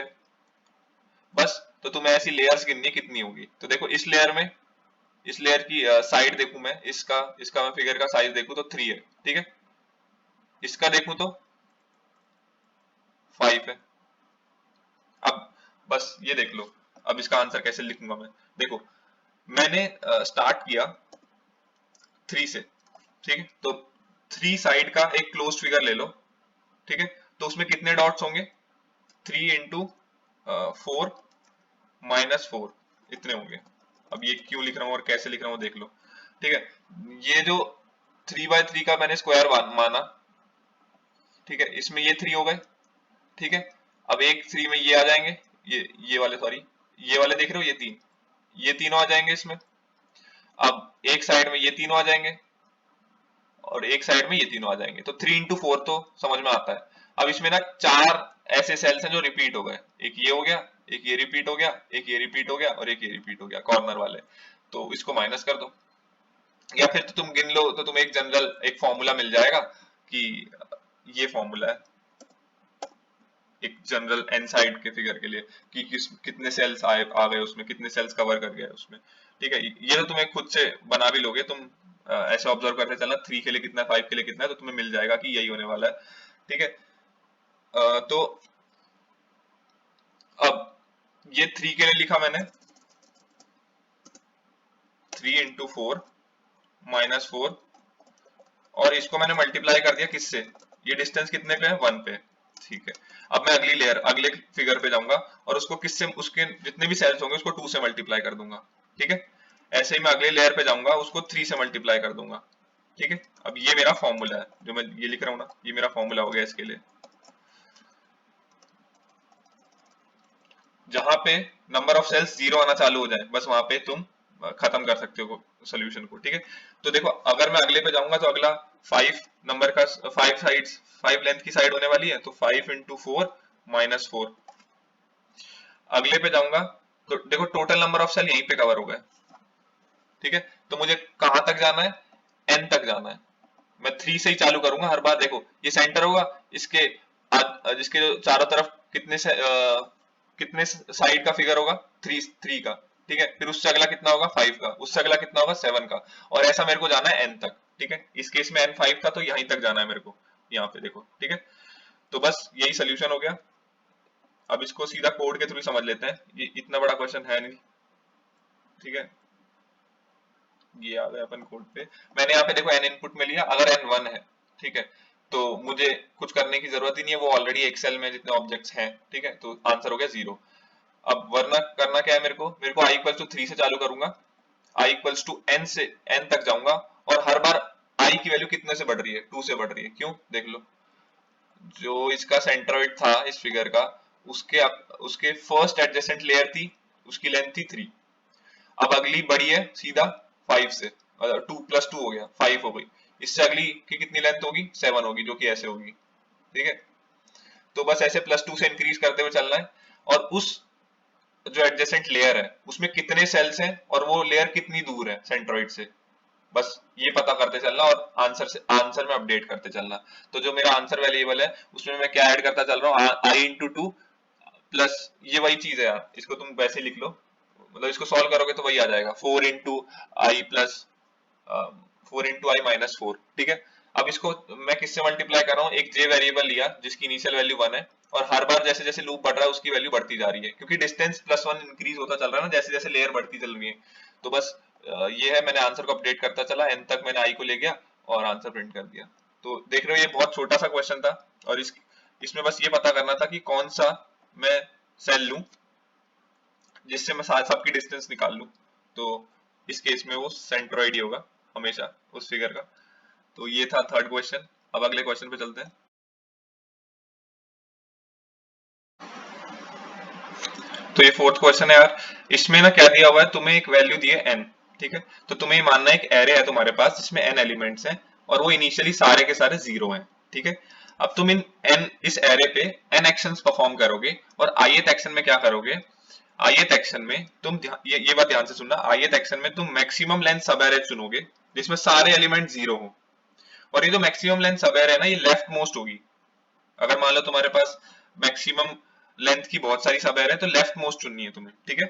बस तो तुम्हें ऐसी लेयर्स गिननी कितनी होगी। तो देखो इस लेयर में, इस लेयर की साइड देखूं मैं, इसका इसका मैं फिगर का साइज देखूं तो 3 है, ठीक है। इसका देखूं तो 5 है। अब बस ये देख लो, अब इसका आंसर कैसे लिखूंगा मैं, देखो मैंने स्टार्ट किया 3 से, ठीक है। तो 3 साइड का एक क्लोज फिगर ले लो, ठीक है। तो उसमें कितने डॉट्स होंगे, 3 इंटू 4 माइनस 4, इतने होंगे। अब ये क्यों लिख रहा हूँ और कैसे लिख रहा हूँ देख लो, ठीक है। ये जो 3/3 का मैंने स्क्वायर माना, ठीक है, इसमें ये 3 हो गए, ठीक है। अब एक 3 में ये आ जाएंगे, ये वाले सॉरी, ये वाले देख रहे हो, ये तीनों आ जाएंगे इसमें। अब एक साइड में ये तीनों आ जाएंगे और एक साइड में ये तीनों आ जाएंगे। तो 3 इंटू 4 तो समझ में आता है। अब इसमें ना 4 ऐसे सेल्स हैं जो रिपीट हो गए, एक ये हो गया, एक ये रिपीट हो गया, एक ये रिपीट हो गया और एक ये रिपीट हो गया कॉर्नर वाले, तो इसको माइनस कर दो। या फिर तो तुम गिन लो तो तुम्हें एक जनरल एक फॉर्मूला मिल जाएगा कि ये फॉर्मूला है एक जनरल एन साइड के फिगर के लिए कि कितने सेल्स आ गए उसमें, कितने सेल्स कवर कर गए उसमें। ठीक है, ये तो तुम्हें खुद से बना भी लोगे तुम, ऐसे ऑब्जर्व करते चलना 3 के लिए कितना है, 5 के लिए कितना है, तो तुम्हें मिल जाएगा कि यही होने वाला है। ठीक है, तो अब ये 3 के लिए लिखा मैंने 3 इंटू 4 माइनस 4, और इसको मैंने मल्टीप्लाई कर दिया किससे, ये डिस्टेंस कितने पे है 1 पे। ठीक है, अब मैं अगली लेयर अगले फिगर पे जाऊंगा और उसको किससे, उसके जितने भी सेल्स होंगे उसको 2 से मल्टीप्लाई कर दूंगा। ठीक है, ऐसे ही मैं अगले लेयर पे जाऊंगा उसको 3 से मल्टीप्लाई कर दूंगा। ठीक है, अब ये मेरा फॉर्मूला है जो मैं ये लिख रहा हूँ ना, ये मेरा फॉर्मूला हो गया इसके लिए, जहां पे नंबर ऑफ सेल्स 0 आना चालू हो जाए बस वहां पे तुम खत्म कर सकते हो सोल्यूशन को। ठीक है, तो देखो अगर मैं अगले पे जाऊंगा तो अगला 5 नंबर का 5 साइड्स 5 लेंथ की साइड होने वाली है, तो 5 इंटू 4 माइनस 4। अगले पे जाऊंगा तो देखो टोटल नंबर ऑफ सेल यहीं पे कवर हो गए। ठीक है, तो मुझे कहां तक जाना है, n तक जाना है। मैं 3 से ही चालू करूंगा हर बार। देखो ये सेंटर होगा, इसके जिसके जो चारों तरफ कितने साइड का फिगर होगा 3 का। ठीक है, फिर उससे अगला कितना होगा 5 का, उससे अगला कितना होगा 7 का, और ऐसा मेरे को जाना है n तक। ठीक है, इस केस में n 5 था तो यहीं तक जाना है मेरे को, यहाँ पे देखो। ठीक है, तो बस यही सोल्यूशन हो गया। अब इसको सीधा कोड के थ्रू समझ लेते हैं, ये इतना बड़ा क्वेश्चन है नहीं। ठीक है, ये आ गए अपन कोड पे। मैंने यहाँ पे देखो n इनपुट में लिया, अगर n 1 है, ठीक है, तो मुझे कुछ करने की जरूरत ही नहीं है, वो ऑलरेडी एक्सेल में जितने ऑब्जेक्ट्स हैं। ठीक है, तो आंसर हो गया 0। अब वरना करना क्या है, मेरे को i इक्वल टू 3 से चालू करूंगा, i इक्वल्स टू n से n तक जाऊंगा, और हर बार i की वैल्यू कितने से बढ़ रही है, 2 से बढ़ रही है। क्यों, देख लो, जो इसका सेंट्रोइड था इस फिगर का, उसके फर्स्ट एडजेसेंट लेयर थी, उसकी लेंथ थी 3। अब अगली बड़ी है सीधा 5 से, 2 प्लस 2 हो गया 5 हो गई, इससे अगली की कितनी लेंथ होगी 7 होगी, जो कि ऐसे होगी। ठीक है, तो बस ऐसे प्लस 2 से इंक्रीज करते हुए चलना है, और उस जो एडजेसेंट लेयर है उसमें कितने सेल्स हैं और वो लेयर कितनी दूर है सेंट्रोइड से, बस ये पता करते चलना और आंसर में अपडेट करते चलना। तो जो मेरा आंसर वेरिएबल है उसमें मैं क्या ऐड करता चल रहा हूँ, i इंटू 2 प्लस, ये वही चीज है यार, इसको तुम वैसे लिख लो, मतलब इसको सॉल्व करोगे तो वही आ जाएगा 4 इंटू आई प्लस 4 इंटू आई माइनस 4। ठीक है, अब इसको मैं किससे मल्टीप्लाई कर रहा हूँ, एक जे वेरिएबल लिया जिसकी इनिशियल वैल्यू 1 है, और हर बार जैसे जैसे लूप बढ़ रहा है उसकी वैल्यू बढ़ती जा रही है, क्योंकि डिस्टेंस +1 इंक्रीज होता चल रहा है ना, जैसे जैसे लेयर बढ़ती चल रही है। तो बस ये है, मैंने आंसर को अपडेट करता चला, एन तक मैंने आई को ले गया और आंसर प्रिंट कर दिया। तो देख रहे हो ये बहुत छोटा सा क्वेश्चन था, और इसमें बस ये पता करना था कि कौन सा मैं सेल लूं जिससे मैं सबकी डिस्टेंस निकाल लूं। तो इस केस में वो सेंट्रोइड ही होगा हमेशा उस फिगर का। तो ये था थर्ड क्वेश्चन। अब अगले क्वेश्चन पे चलते हैं। तो ये फोर्थ क्वेश्चन है यार, इसमें ना क्या दिया हुआ है, तुम्हें एक वैल्यू दी है n। ठीक है, तो तुम्हें ये मानना है एक एरे है तुम्हारे पास जिसमें n एलिमेंट्स हैं और वो इनिशियली सारे के सारे 0 हैं। ठीक है, अब तुम इस एरे पे n एक्शंस परफॉर्म करोगे, और ith एक्शन में क्या करोगे, ith एक्शन में तुम ये बात ध्यान से सुनना, ith एक्शन में तुम मैक्सिमम लेंथ सब एरे चुनोगे जिसमें सारे एलिमेंट 0 हो, और ये जो मैक्सिमम लेंथ सब एरे है ना, ये लेफ्ट मोस्ट होगी। अगर मान लो तुम्हारे पास मैक्सिमम लेंथ की बहुत सारी सब एरे है तो लेफ्ट मोस्ट चुननी है तुम्हें। ठीक है,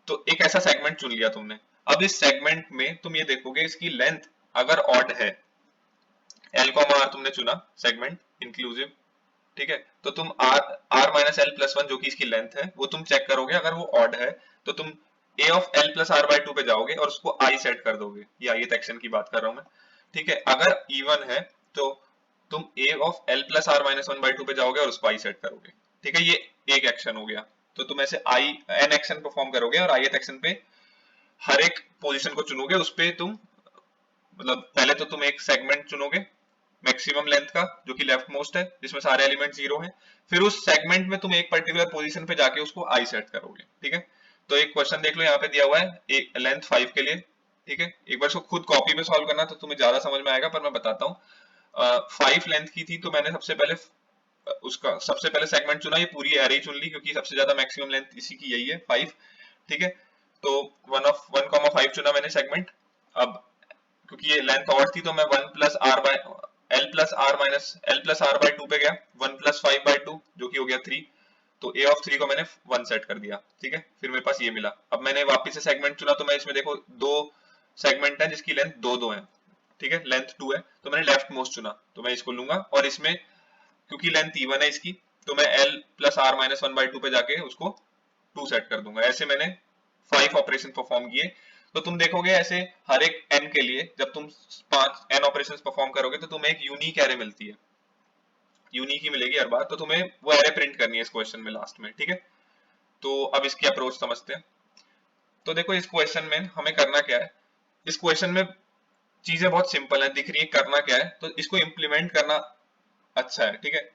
तो एक ऐसा सेगमेंट चुन लिया तुमने। अब इस सेगमेंट में तुम ये देखोगे इसकी लेंथ अगर ऑड है, एल कॉमा आर तुमने चुना सेगमेंट इंक्लूसिव। ठीक है, तो तुम आर माइनस एल प्लस 1 जो कि इसकी लेंथ है वो तुम चेक करोगे, अगर वो ऑड है तो तुम A of L plus R by 2 पे जाओगे और उसको आई सेट कर दोगे, ये सेक्शन की बात कर रहा हूं मैं। ठीक है, अगर इवन है तो तुम A of L plus R minus 1 by 2 पे जाओगे और उसको आई सेट करोगे। ठीक है, ये एक एक्शन हो गया। तो तुम ऐसे आई एन एक्शन परफॉर्म करोगे और आई एक्शन पे हर एक पोजीशन को चुनोगे, उस पे तुम मतलब पहले तो तुम एक सेगमेंट चुनोगे मैक्सिमम लेंथ का जो कि लेफ्ट मोस्ट है जिसमें सारे एलिमेंट 0 हैं, फिर उस सेगमेंट में तुम एक पर्टिकुलर पोजीशन पे जाके उसको आई सेट करोगे। ठीक है, तो एक क्वेश्चन देख लो यहाँ पे दिया हुआ है एक लेंथ 5 के लिए। ठीक है, एक बार इसको खुद कॉपी पे सॉल्व करना तो तुम्हें ज्यादा समझ में आएगा, पर मैं बताता हूँ। 5 लेंथ की थी तो मैंने सबसे पहले उसका सबसे पहले सेगमेंट चुना, ये पूरी एरे चुन ली क्योंकि सबसे ज्यादा मैक्सिमम लेंथ इसी की यही है 5, ठीक है। तो 1,5 चुना मैंने सेगमेंट। अब क्योंकि ये लेंथ ऑड थी तो मैं 1 plus R by L plus R minus L plus R by 2 पे गया, 1 प्लस 5 बाय 2 जो कि हो गया 3। तो ए ऑफ 3 को मैंने 1 सेट कर दिया, ठीक है। फिर मेरे पास ये मिला। अब मैंने वापस से सेगमेंट चुना तो मैं इसमें देखो दो सेगमेंट है जिसकी लेंथ 2 है, ठीक है, लेंथ 2 है। तो मैंने लेफ्ट मोस्ट चुना तो मैं इसको लूंगा, और इसमें क्योंकि लेंथ इवन है इसकी तो मैं L plus R minus 1 by 2 पे जाके उसको 2 सेट कर दूंगा। ऐसे मैंने 5 ऑपरेशन परफॉर्म किए। तो तुम देखोगे ऐसे हर एक n के लिए जब तुम 5 n ऑपरेशंस परफॉर्म करोगे तो तुम्हें एक यूनिक एरे मिलती है, यूनिक ही मिलेगी हर बार। तो तुम्हें वो एरे प्रिंट करनी है इस क्वेश्चन में लास्ट में, ठीक है। तो अब इसकी अप्रोच समझते हैं। तो देखो इस क्वेश्चन में हमें करना क्या है, इस क्वेश्चन में चीजें बहुत सिंपल है, दिख रही है करना क्या है, तो इसको इम्प्लीमेंट करना अच्छा है, ठीक है।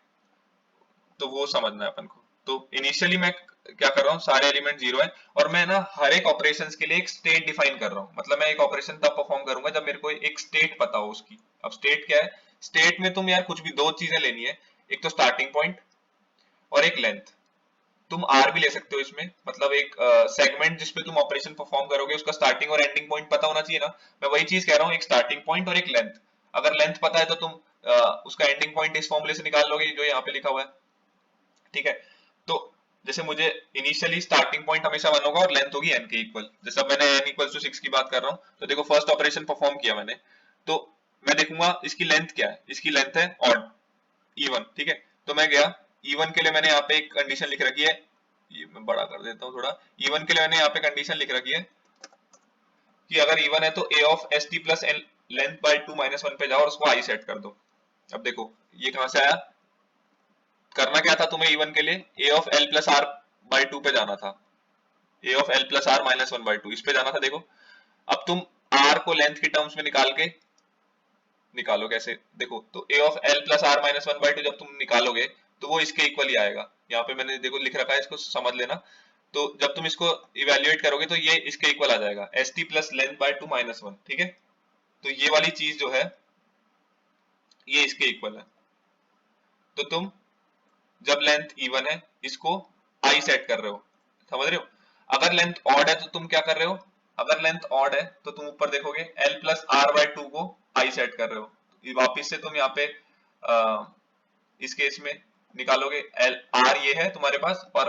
तो वो समझना है अपन को। तो इनिशियली मैं क्या कर रहा हूँ, सारे एलिमेंट 0 है और मैं ना हर एक ऑपरेशंस के लिए एक स्टेट डिफाइन कर रहा हूँ। मतलब मैं एक ऑपरेशन तब परफॉर्म करूंगा जब मेरे को एक स्टेट पता हो उसकी। अब स्टेट क्या है, स्टेट में तुम यार कुछ भी दो चीजें लेनी है, एक तो स्टार्टिंग पॉइंट और एक लेंथ। तुम आर भी ले सकते हो इसमें, मतलब एक सेगमेंट जिसपे तुम ऑपरेशन परफॉर्म करोगे उसका स्टार्टिंग और एंडिंग पॉइंट पता होना चाहिए ना। मैं वही चीज कह रहा हूँ, एक स्टार्टिंग पॉइंट और एक लेंथ। अगर लेंथ पता है तो तुम उसका एंडिंग पॉइंट इस फॉर्मूले से निकाल लोगे जो यहाँ पे लिखा हुआ है, ठीक है। तो जैसे मुझे इनिशियली स्टार्टिंग पॉइंट हमेशा 1 होगा और लेंथ होगी n के इक्वल। जैसे अब मैंने n इक्वल टू 6 की बात कर रहा हूँ तो देखो फर्स्ट ऑपरेशन परफॉर्म किया मैंने, तो मैं देखूंगा इसकी लेंथ क्या है, इसकी लेंथ है ऑड इवन, ठीक है। तो मैं गया इवन के लिए, मैंने यहाँ पे एक कंडीशन लिख रखी है, ये मैं बड़ा कर देता हूँ थोड़ा। इवन के लिए मैंने यहाँ पे कंडीशन लिख रखी है कि अगर इवन है तो A of S T plus N length by 2 minus 1 पे जाओ और उसको आई सेट कर दो। अब देखो ये कहां से आया, करना क्या था तुम्हें इवन के लिए, A of L plus R by 2 पे जाना था, A of L plus R minus 1 by 2 इस पे जाना था। देखो अब तुम आर को लेंथ की टर्म्स में निकाल के निकालो कैसे, देखो तो A of L plus R minus 1 by 2 जब तुम निकालोगे तो वो इसके इक्वल ही आएगा। यहाँ पे मैंने देखो लिख रखा है, इसको समझ लेना। तो जब तुम इसको इवेल्युएट करोगे तो ये इसके इक्वल आ जाएगा, S T plus length by 2 minus 1, ठीक है। तो ये वाली चीज जो है ये इसके इक्वल है। तो तुम जब लेंथ इवन है इसको आई सेट कर रहे हो, समझ रहे हो। अगर लेंथ ऑड है तो तुम क्या कर रहे हो, अगर लेंथ ऑड है तो तुम ऊपर देखोगे एल प्लस आर बाय 2 को आई सेट कर रहे हो। वापिस से तुम यहाँ पे इस केस में निकालोगे, एल आर ये है तुम्हारे पास और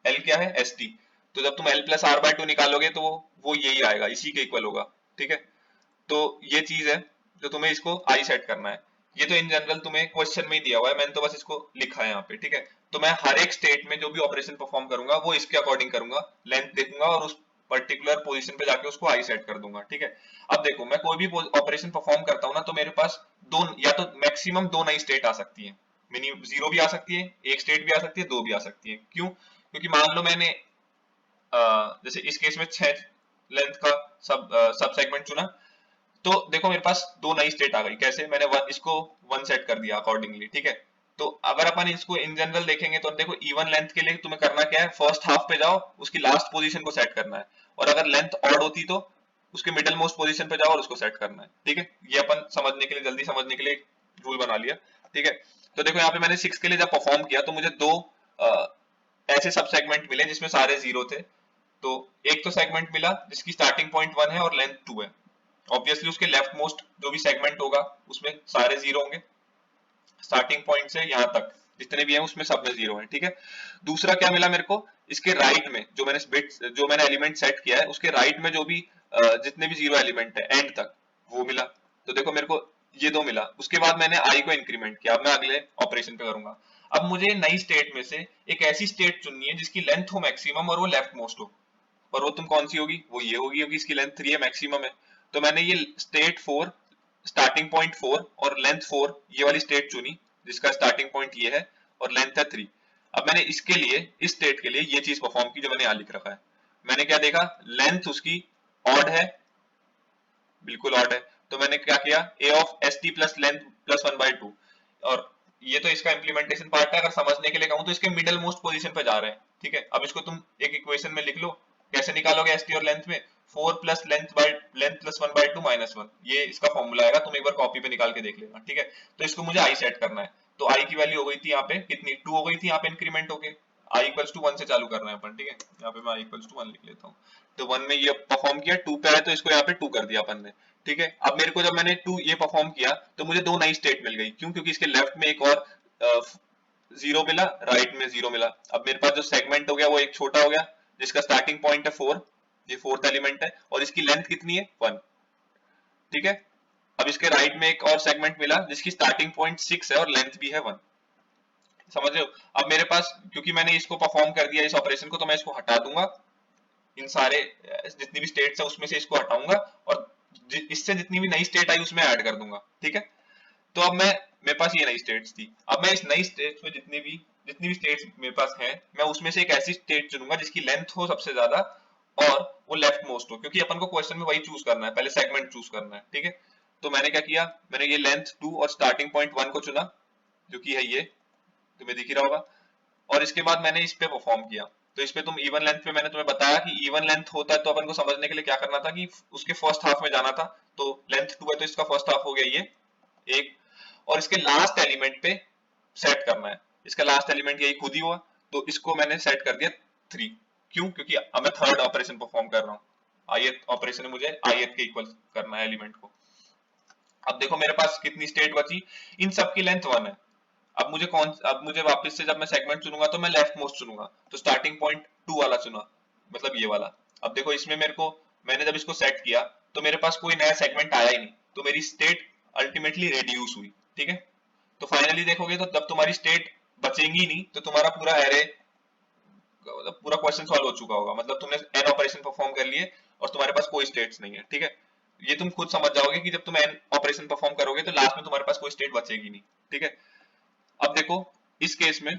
एल क्या है एस टी। तो जब तुम एल प्लस आर बाय 2 निकालोगे तो वो यही आएगा, इसी के इक्वल होगा, ठीक है। तो ये चीज है, तो तुम्हें इसको आई सेट करना है। ये तो इन जनरल तुम्हें क्वेश्चन में ही दिया हुआ है, मैंने तो बस इसको लिखा है यहाँ पे, ठीक है। तो मैं हर एक स्टेट में जो भी ऑपरेशन परफॉर्म करूंगा वो इसके अकॉर्डिंग करूंगा, लेंथ देखूंगा और उस पर्टिकुलर पोजीशन पे जाके उसको आई सेट कर दूंगा, ठीक है। अब देखो मैं कोई भी ऑपरेशन परफॉर्म करता हूँ ना तो मेरे पास दो या तो मैक्सिमम दो नई स्टेट आ सकती है, मिनिमम 0 भी आ सकती है, एक स्टेट भी आ सकती है, दो भी आ सकती है। क्यों, क्योंकि मान लो मैंने जैसे इस केस में 6 लेंथ का सब सेगमेंट चुना, तो देखो मेरे पास दो नई स्टेट आ गई। कैसे, मैंने इसको 1 सेट कर दिया अकॉर्डिंगली, ठीक है। तो अगर अपन इसको इन जनरल देखेंगे तो देखो इवन लेंथ के लिए तुम्हें करना क्या है, फर्स्ट हाफ पे जाओ उसकी लास्ट पोजीशन को सेट करना है, और अगर लेंथ ऑड होती तो उसके मिडिल मोस्ट पोजीशन पे जाओ और उसको सेट करना है, ठीक है। ये अपन समझने के लिए, जल्दी समझने के लिए रूल बना लिया, ठीक है। तो देखो यहाँ पे मैंने 6 के लिए जब परफॉर्म किया तो मुझे दो ऐसे सब सेगमेंट मिले जिसमें सारे 0 थे। तो एक तो सेगमेंट मिला जिसकी स्टार्टिंग पॉइंट 1 है और लेंथ 2 है, ऑब्वियसली उसके लेफ्ट मोस्ट जो भी सेगमेंट होगा उसमें सारे 0 होंगे, स्टार्टिंग पॉइंट से यहाँ तक जितने भी हैं उसमें सब में 0 है, ठीक है। दूसरा क्या मिला मेरे को, इसके राइट में जो मैंने एलिमेंट सेट किया है उसके राइट में जो भी जितने भी 0 एलिमेंट है एंड तक वो मिला। तो देखो मेरे को ये दो मिला, उसके बाद मैंने आई को इंक्रीमेंट किया। अब मैं अगले ऑपरेशन पे करूंगा। अब मुझे नई स्टेट में से एक ऐसी स्टेट चुननी है जिसकी लेंथ हो मैक्सिमम और वो लेफ्ट मोस्ट हो, और वो तुम कौन सी होगी, वो ये होगी क्योंकि इसकी लेंथ 3 है, मैक्सिमम है। तो मैंने ये स्टेट 4 स्टार्टिंग पॉइंट 4 और लेंथ 4 ये वाली स्टेट चुनी जिसका स्टार्टिंग पॉइंट ये है और लेंथ है 3। अब मैंने इसके लिए, इस स्टेट के लिए ये चीज परफॉर्म की जो मैंने यहाँ लिख रखा है। मैंने क्या देखा, लेंथ उसकी ऑड है, बिल्कुल ऑड है। तो मैंने क्या किया, A of S T plus length plus 1 by 2, और ये तो इसका इम्प्लीमेंटेशन पार्ट है। अगर समझने के लिए कहूँ तो इसके मिडिल मोस्ट पोजीशन पे जा रहे हैं, ठीक है। अब इसको तुम एक इक्वेशन में लिख लो, कैसे निकालोगे एस टी और लेंथ में, 4 plus length plus 1 by 2 minus 1, ये इसका फॉर्मूला आएगा, तुम एक बार कॉपी पे निकाल के देख लेना, ठीक है। तो इसको मुझे आई सेट करना है। तो आई की वैल्यू हो गई थी यहाँ पे कितनी, 2 हो गई थी यहाँ पे इंक्रीमेंट होके, आई इक्वल्स टू 1 से चालू करना है अपन, ठीक है। यहाँ पे मैं आई इक्वल्स टू 1 लिख लेता हूँ। तो 1 में ये परफॉर्म किया, 2 पे आया तो इसको यहाँ पे 2 कर दिया अपन ने, ठीक है। अब मेरे को जब मैंने 2 ये परफॉर्म किया तो मुझे दो नई स्टेट मिल गई, क्यों, क्योंकि इसके लेफ्ट में एक और जीरो मिला, राइट में जीरो मिला। अब मेरे पास जो सेगमेंट हो गया वो एक छोटा हो गया, जिसका स्टार्टिंग पॉइंट है 4, ये फोर्थ एलिमेंट है, और इसकी लेंथ कितनी है 1, ठीक है। अब इसके राइट में एक और सेगमेंट मिला जिसकी स्टार्टिंग पॉइंट 6 है और लेंथ भी है 1, समझ रहे हो। अब मेरे पास, क्योंकि मैंने इसको परफॉर्म कर दिया इस ऑपरेशन को, तो मैं इसको हटा दूंगा, इन सारे जितनी भी स्टेट्स है उसमें से इसको हटाऊंगा और इससे जितनी भी नई स्टेट आई उसमें ऐड कर दूंगा, ठीक है। तो अब मैं, मेरे पास ये नई स्टेट्स थी, अब मैं इस नई स्टेट्स में जितनी भी स्टेट्स मेरे पास हैं, मैं उसमें से एक ऐसी स्टेट चुनूंगा जिसकी लेंथ हो सबसे ज्यादा और वो लेफ्ट मोस्ट हो, क्योंकि अपन को क्वेश्चन में वही चूज करना है, पहले सेगमेंट चूज करना है, ठीक है। तो मैंने क्या किया, मैंने ये लेंथ 2 और स्टार्टिंग पॉइंट 1 को चुना, जो कि है ये, तुम्हें दिख ही रहा होगा। और इसके बाद मैंने इस पे परफॉर्म किया। तो इस पे तुम इवन लेंथ पे, मैंने तुम्हें बताया कि इवन लेंथ होता है तो अपन को समझने के लिए क्या करना था कि उसके फर्स्ट हाफ में जाना था। तो लेंथ 2 है तो इसका फर्स्ट हाफ हो गया ये एक, और इसके लास्ट एलिमेंट पे सेट करना है, इसका लास्ट एलिमेंट यही खुद ही हुआ, तो इसको मैंने सेट कर दिया 3। क्यों, क्योंकि अब मैं थर्ड ऑपरेशन परफॉर्म कर रहा हूँ, ith ऑपरेशन में मुझे ith के इक्वल करना है एलिमेंट को। अब देखो मेरे पास कितनी स्टेट बची, इन सब की लेंथ 1 है। अब मुझे वापस से जब मैं सेगमेंट चुनूंगा तो मैं लेफ्ट मोस्ट चुनूंगा, तो स्टार्टिंग पॉइंट 2 वाला चुना, मतलब ये वाला। अब देखो इसमें मेरे को, मैंने जब इसको सेट किया तो मेरे पास कोई नया सेगमेंट आया ही नहीं, तो मेरी स्टेट अल्टीमेटली रेड्यूस हुई, ठीक है। तो फाइनली देखोगे तो जब तुम्हारी स्टेट बचेंगी नहीं तो तुम्हारा पूरा एरे, मतलब पूरा क्वेश्चन सॉल्व हो चुका होगा, मतलब तुमने एन ऑपरेशन परफॉर्म कर लिए और तुम्हारे पास कोई स्टेट्स नहीं है, ठीक है। ये तुम खुद समझ जाओगे कि जब तुम एन ऑपरेशन परफॉर्म करोगे तो लास्ट में तुम्हारे पास कोई स्टेट बचेगी नहीं, ठीक है। अब देखो इस केस में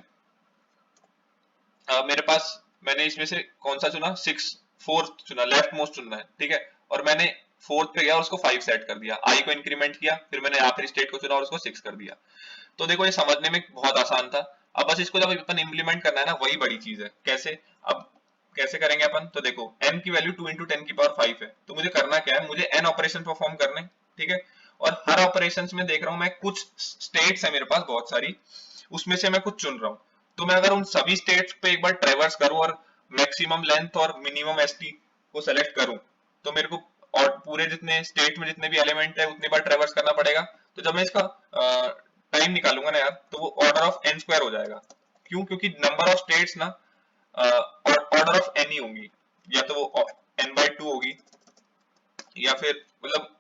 मेरे पास, मैंने इसमें से कौन सा चुना, 6, फोर्थ चुना, लेफ्ट मोस्ट चुनना है, ठीक है। और मैंने फोर्थ पे गया और उसको 5 सेट कर दिया, आई को इंक्रीमेंट किया, फिर मैंने आखिरी स्टेट को चुना और उसको 6 कर दिया। तो देखो ये समझने में बहुत आसान था। अब बस इसको जब अपन इम्प्लीमेंट करना है ना, वही बड़ी चीज है। कैसे, अब कैसे करेंगे अपन, तो देखो n की वैल्यू 2 इंटू 10 की पावर 5 है, तो मुझे करना क्या है, मुझे n ऑपरेशन परफॉर्म करने, ठीक है। और हर ऑपरेशन में देख रहा हूं मैं, कुछ स्टेट्स है मेरे पास बहुत सारी, उसमें से मैं कुछ चुन रहा हूं। तो मैं अगर उन सभी स्टेट्स पे एक बार ट्रेवर्स करूं और मैक्सिमम लेंथ और मिनिमम एसटी को सेलेक्ट करूं, तो मेरे को और पूरे जितने स्टेट में जितने भी एलिमेंट है उतनी बार ट्रेवर्स करना पड़ेगा। तो जब मैं इसका टाइम निकालूंगा ना यार, तो वो ऑर्डर ऑफ n स्क्वायर हो जाएगा। क्यों, क्योंकि नंबर ऑफ स्टेट्स ना ऑर्डर ऑफ n ही होंगी, या तो वो n/2 होगी, या फिर मतलब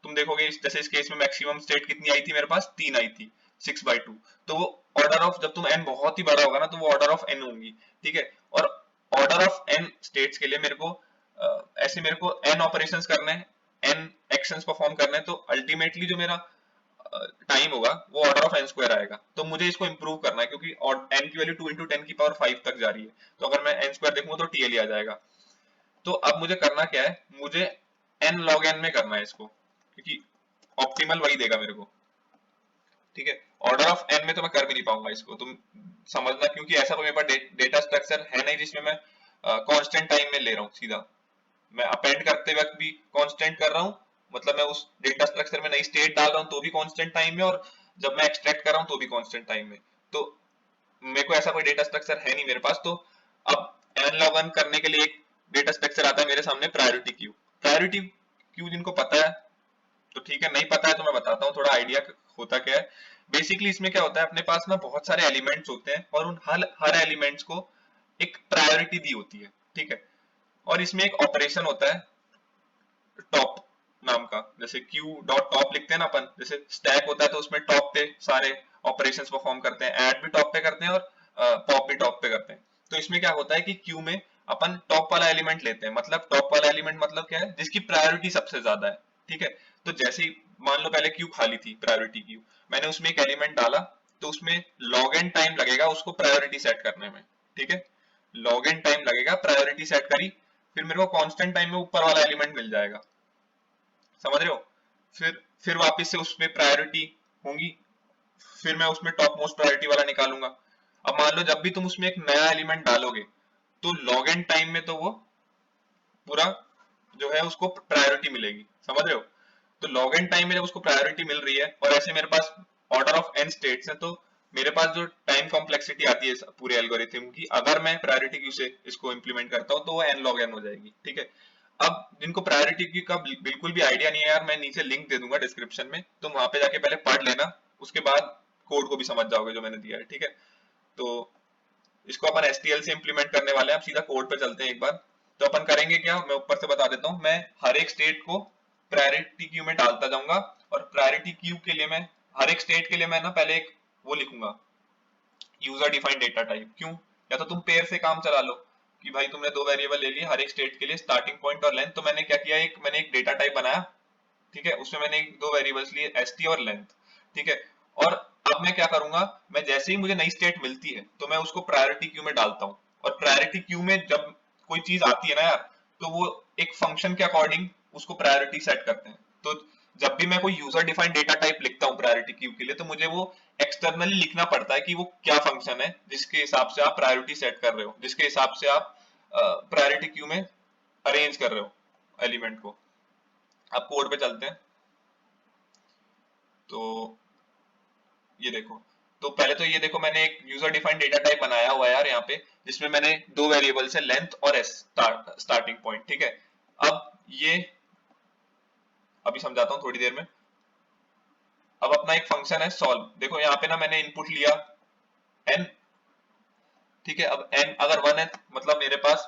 तुम देखोगे जैसे इस केस में मैक्सिमम स्टेट कितनी आई थी मेरे पास, 3 आई थी, 6/2। तो वो ऑर्डर ऑफ, जब तुम n बहुत ही बड़ा होगा ना तो वो ऑर्डर ऑफ n होंगी, ठीक है। और ऑर्डर ऑफ n स्टेट्स के लिए मेरे को ऐसे मेरे को n ऑपरेशंस करने हैं, n एक्शंस परफॉर्म करने हैं, तो अल्टीमेटली जो मेरा टाइम होगा वो ऑर्डर ऑफ n स्क्वायर आएगा। तो मुझे इसको इंप्रूव करना है, क्योंकि n की वैल्यू 2 इंटू 10 की पावर 5 तक जा रही है, तो अगर मैं n स्क्वायर देखूंगा तो TL आ जाएगा। तो अब मुझे करना क्या है, मुझे n log n में करना है इसको, क्योंकि ऑप्टिमल वही देगा मेरे को, ठीक है। ऑर्डर ऑफ n में तो मैं कर भी नहीं पाऊंगा इसको, तुम समझना, क्योंकि ऐसा कोई मेरे पास डेटा स्ट्रक्चर है नहीं जिसमें मैं कांस्टेंट टाइम में ले रहा हूँ सीधा। मैं अपेंड करते वक्त भी कांस्टेंट कर रहा हूँ, मतलब मैं उस डेटा स्ट्रक्चर में नई स्टेट डाल रहा हूँ तो भी कांस्टेंट टाइम में, और जब मैं एक्सट्रैक्ट कर रहा हूँ तो भी कांस्टेंट टाइम में। तो मेरे को ऐसा कोई डेटा स्ट्रक्चर है नहीं मेरे पास। तो अब n log n करने के लिए एक डेटा स्ट्रक्चर आता है मेरे सामने, प्रायोरिटी क्यू। प्रायोरिटी क्यू जिनको पता है तो ठीक है, नहीं पता है तो मैं बताता हूँ थोड़ा आइडिया होता क्या है। बेसिकली इसमें क्या होता है, अपने पास ना बहुत सारे एलिमेंट्स होते हैं और उन हर एलिमेंट्स को एक प्रायोरिटी दी होती है, ठीक है। और इसमें एक ऑपरेशन होता है टॉप नाम का, जैसे क्यू डॉट टॉप लिखते हैं ना अपन, जैसे स्टैक होता है तो उसमें टॉप पे सारे ऑपरेशंस परफॉर्म करते हैं, ऐड भी टॉप पे करते हैं और पॉप भी टॉप पे करते हैं। तो इसमें क्या होता है कि क्यू में अपन टॉप वाला एलिमेंट लेते हैं, मतलब टॉप वाला एलिमेंट मतलब क्या है, जिसकी प्रायोरिटी सबसे ज्यादा है, ठीक है। तो जैसे ही मान लो पहले क्यू खाली थी, प्रायोरिटी क्यू, मैंने उसमें एक एलिमेंट डाला, तो उसमें लॉग एन टाइम लगेगा उसको प्रायोरिटी सेट करने में, ठीक है। लॉग एन टाइम लगेगा, प्रायोरिटी सेट करी, फिर मेरे को कांस्टेंट टाइम में ऊपर वाला एलिमेंट मिल जाएगा, समझ रहे हो। फिर वापस से उसमें प्रायोरिटी होंगी, फिर मैं उसमें टॉप मोस्ट प्रायोरिटी वाला निकालूंगा। अब मान लो जब भी तुम उसमें एक नया एलिमेंट डालोगे तो लॉग एन टाइम में तो वो पूरा जो है उसको प्रायोरिटी मिलेगी, समझ रहे हो। तो लॉग एन टाइम में जब उसको प्रायोरिटी मिल रही है और ऐसे मेरे पास ऑर्डर ऑफ n स्टेट्स हैं, तो मेरे पास जो टाइम कॉम्प्लेक्सिटी आती है पूरे एल्गोरिथम की, अगर मैं प्रायोरिटी क्यू से इसको इंप्लीमेंट करता हूँ तो वो n log n हो जाएगी, ठीक है। अब जिनको प्रायोरिटी क्यू का बिल्कुल भी आइडिया नहीं है यार, मैं नीचे लिंक दे दूंगा डिस्क्रिप्शन में, तुम वहां पे जाके पहले पढ़ लेना, उसके बाद कोड को भी समझ जाओगे जो मैंने दिया है, ठीक है। तो इसको अपन STL से इंप्लीमेंट करने वाले हैं, अब सीधा कोड पे चलते हैं एक बार। तो अपन करेंगे क्या, मैं ऊपर से बता देता हूँ, मैं हर एक स्टेट को प्रायोरिटी क्यू में डालता जाऊंगा, और प्रायोरिटी क्यू के लिए मैं हर एक स्टेट के लिए मैं ना पहले एक वो लिखूंगा, यूजर डिफाइंड डेटा टाइप। क्यों, या तो तुम पेयर से काम चला लो कि भाई तुमने दो वेरिएबल ले लिए हर एक स्टेट के लिए, स्टार्टिंग पॉइंट और लेंथ, तो मैंने क्या किया, मैंने एक डेटा टाइप बनाया, ठीक है, उसमें मैंने दो वेरिएबल्स लिए st और लेंथ, ठीक है। और अब मैं क्या करूंगा, मैं जैसे ही मुझे नई स्टेट मिलती है तो मैं उसको प्रायोरिटी क्यू में डालता हूँ, और प्रायोरिटी क्यू में जब कोई चीज आती है ना यार, तो वो एक फंक्शन के अकॉर्डिंग उसको प्रायोरिटी सेट करते हैं। तो जब भी मैं कोई यूजर डिफाइंड डेटा टाइप लिखता हूँ प्रायोरिटी क्यू के लिए, तो मुझे वो एक्सटर्नली लिखना पड़ता है कि वो क्या फंक्शन है जिसके हिसाब से आप प्रायोरिटी सेट कर रहे हो, जिसके हिसाब से आप प्रायोरिटी क्यू में अरेंज कर रहे हो एलिमेंट को। अब कोड पे चलते हैं। तो ये देखो, तो पहले तो ये देखो, मैंने एक यूजर डिफाइंड डेटा टाइप बनाया हुआ है यार यहाँ पे, जिसमें मैंने दो वेरिएबल्स है, लेंथ और एस स्टार्टिंग पॉइंट, ठीक है। अब ये अभी समझाता हूँ थोड़ी देर में। अब अपना एक फंक्शन है सॉल्व, देखो यहाँ पे ना मैंने इनपुट लिया n, ठीक है। अब n अगर 1 है मतलब मेरे पास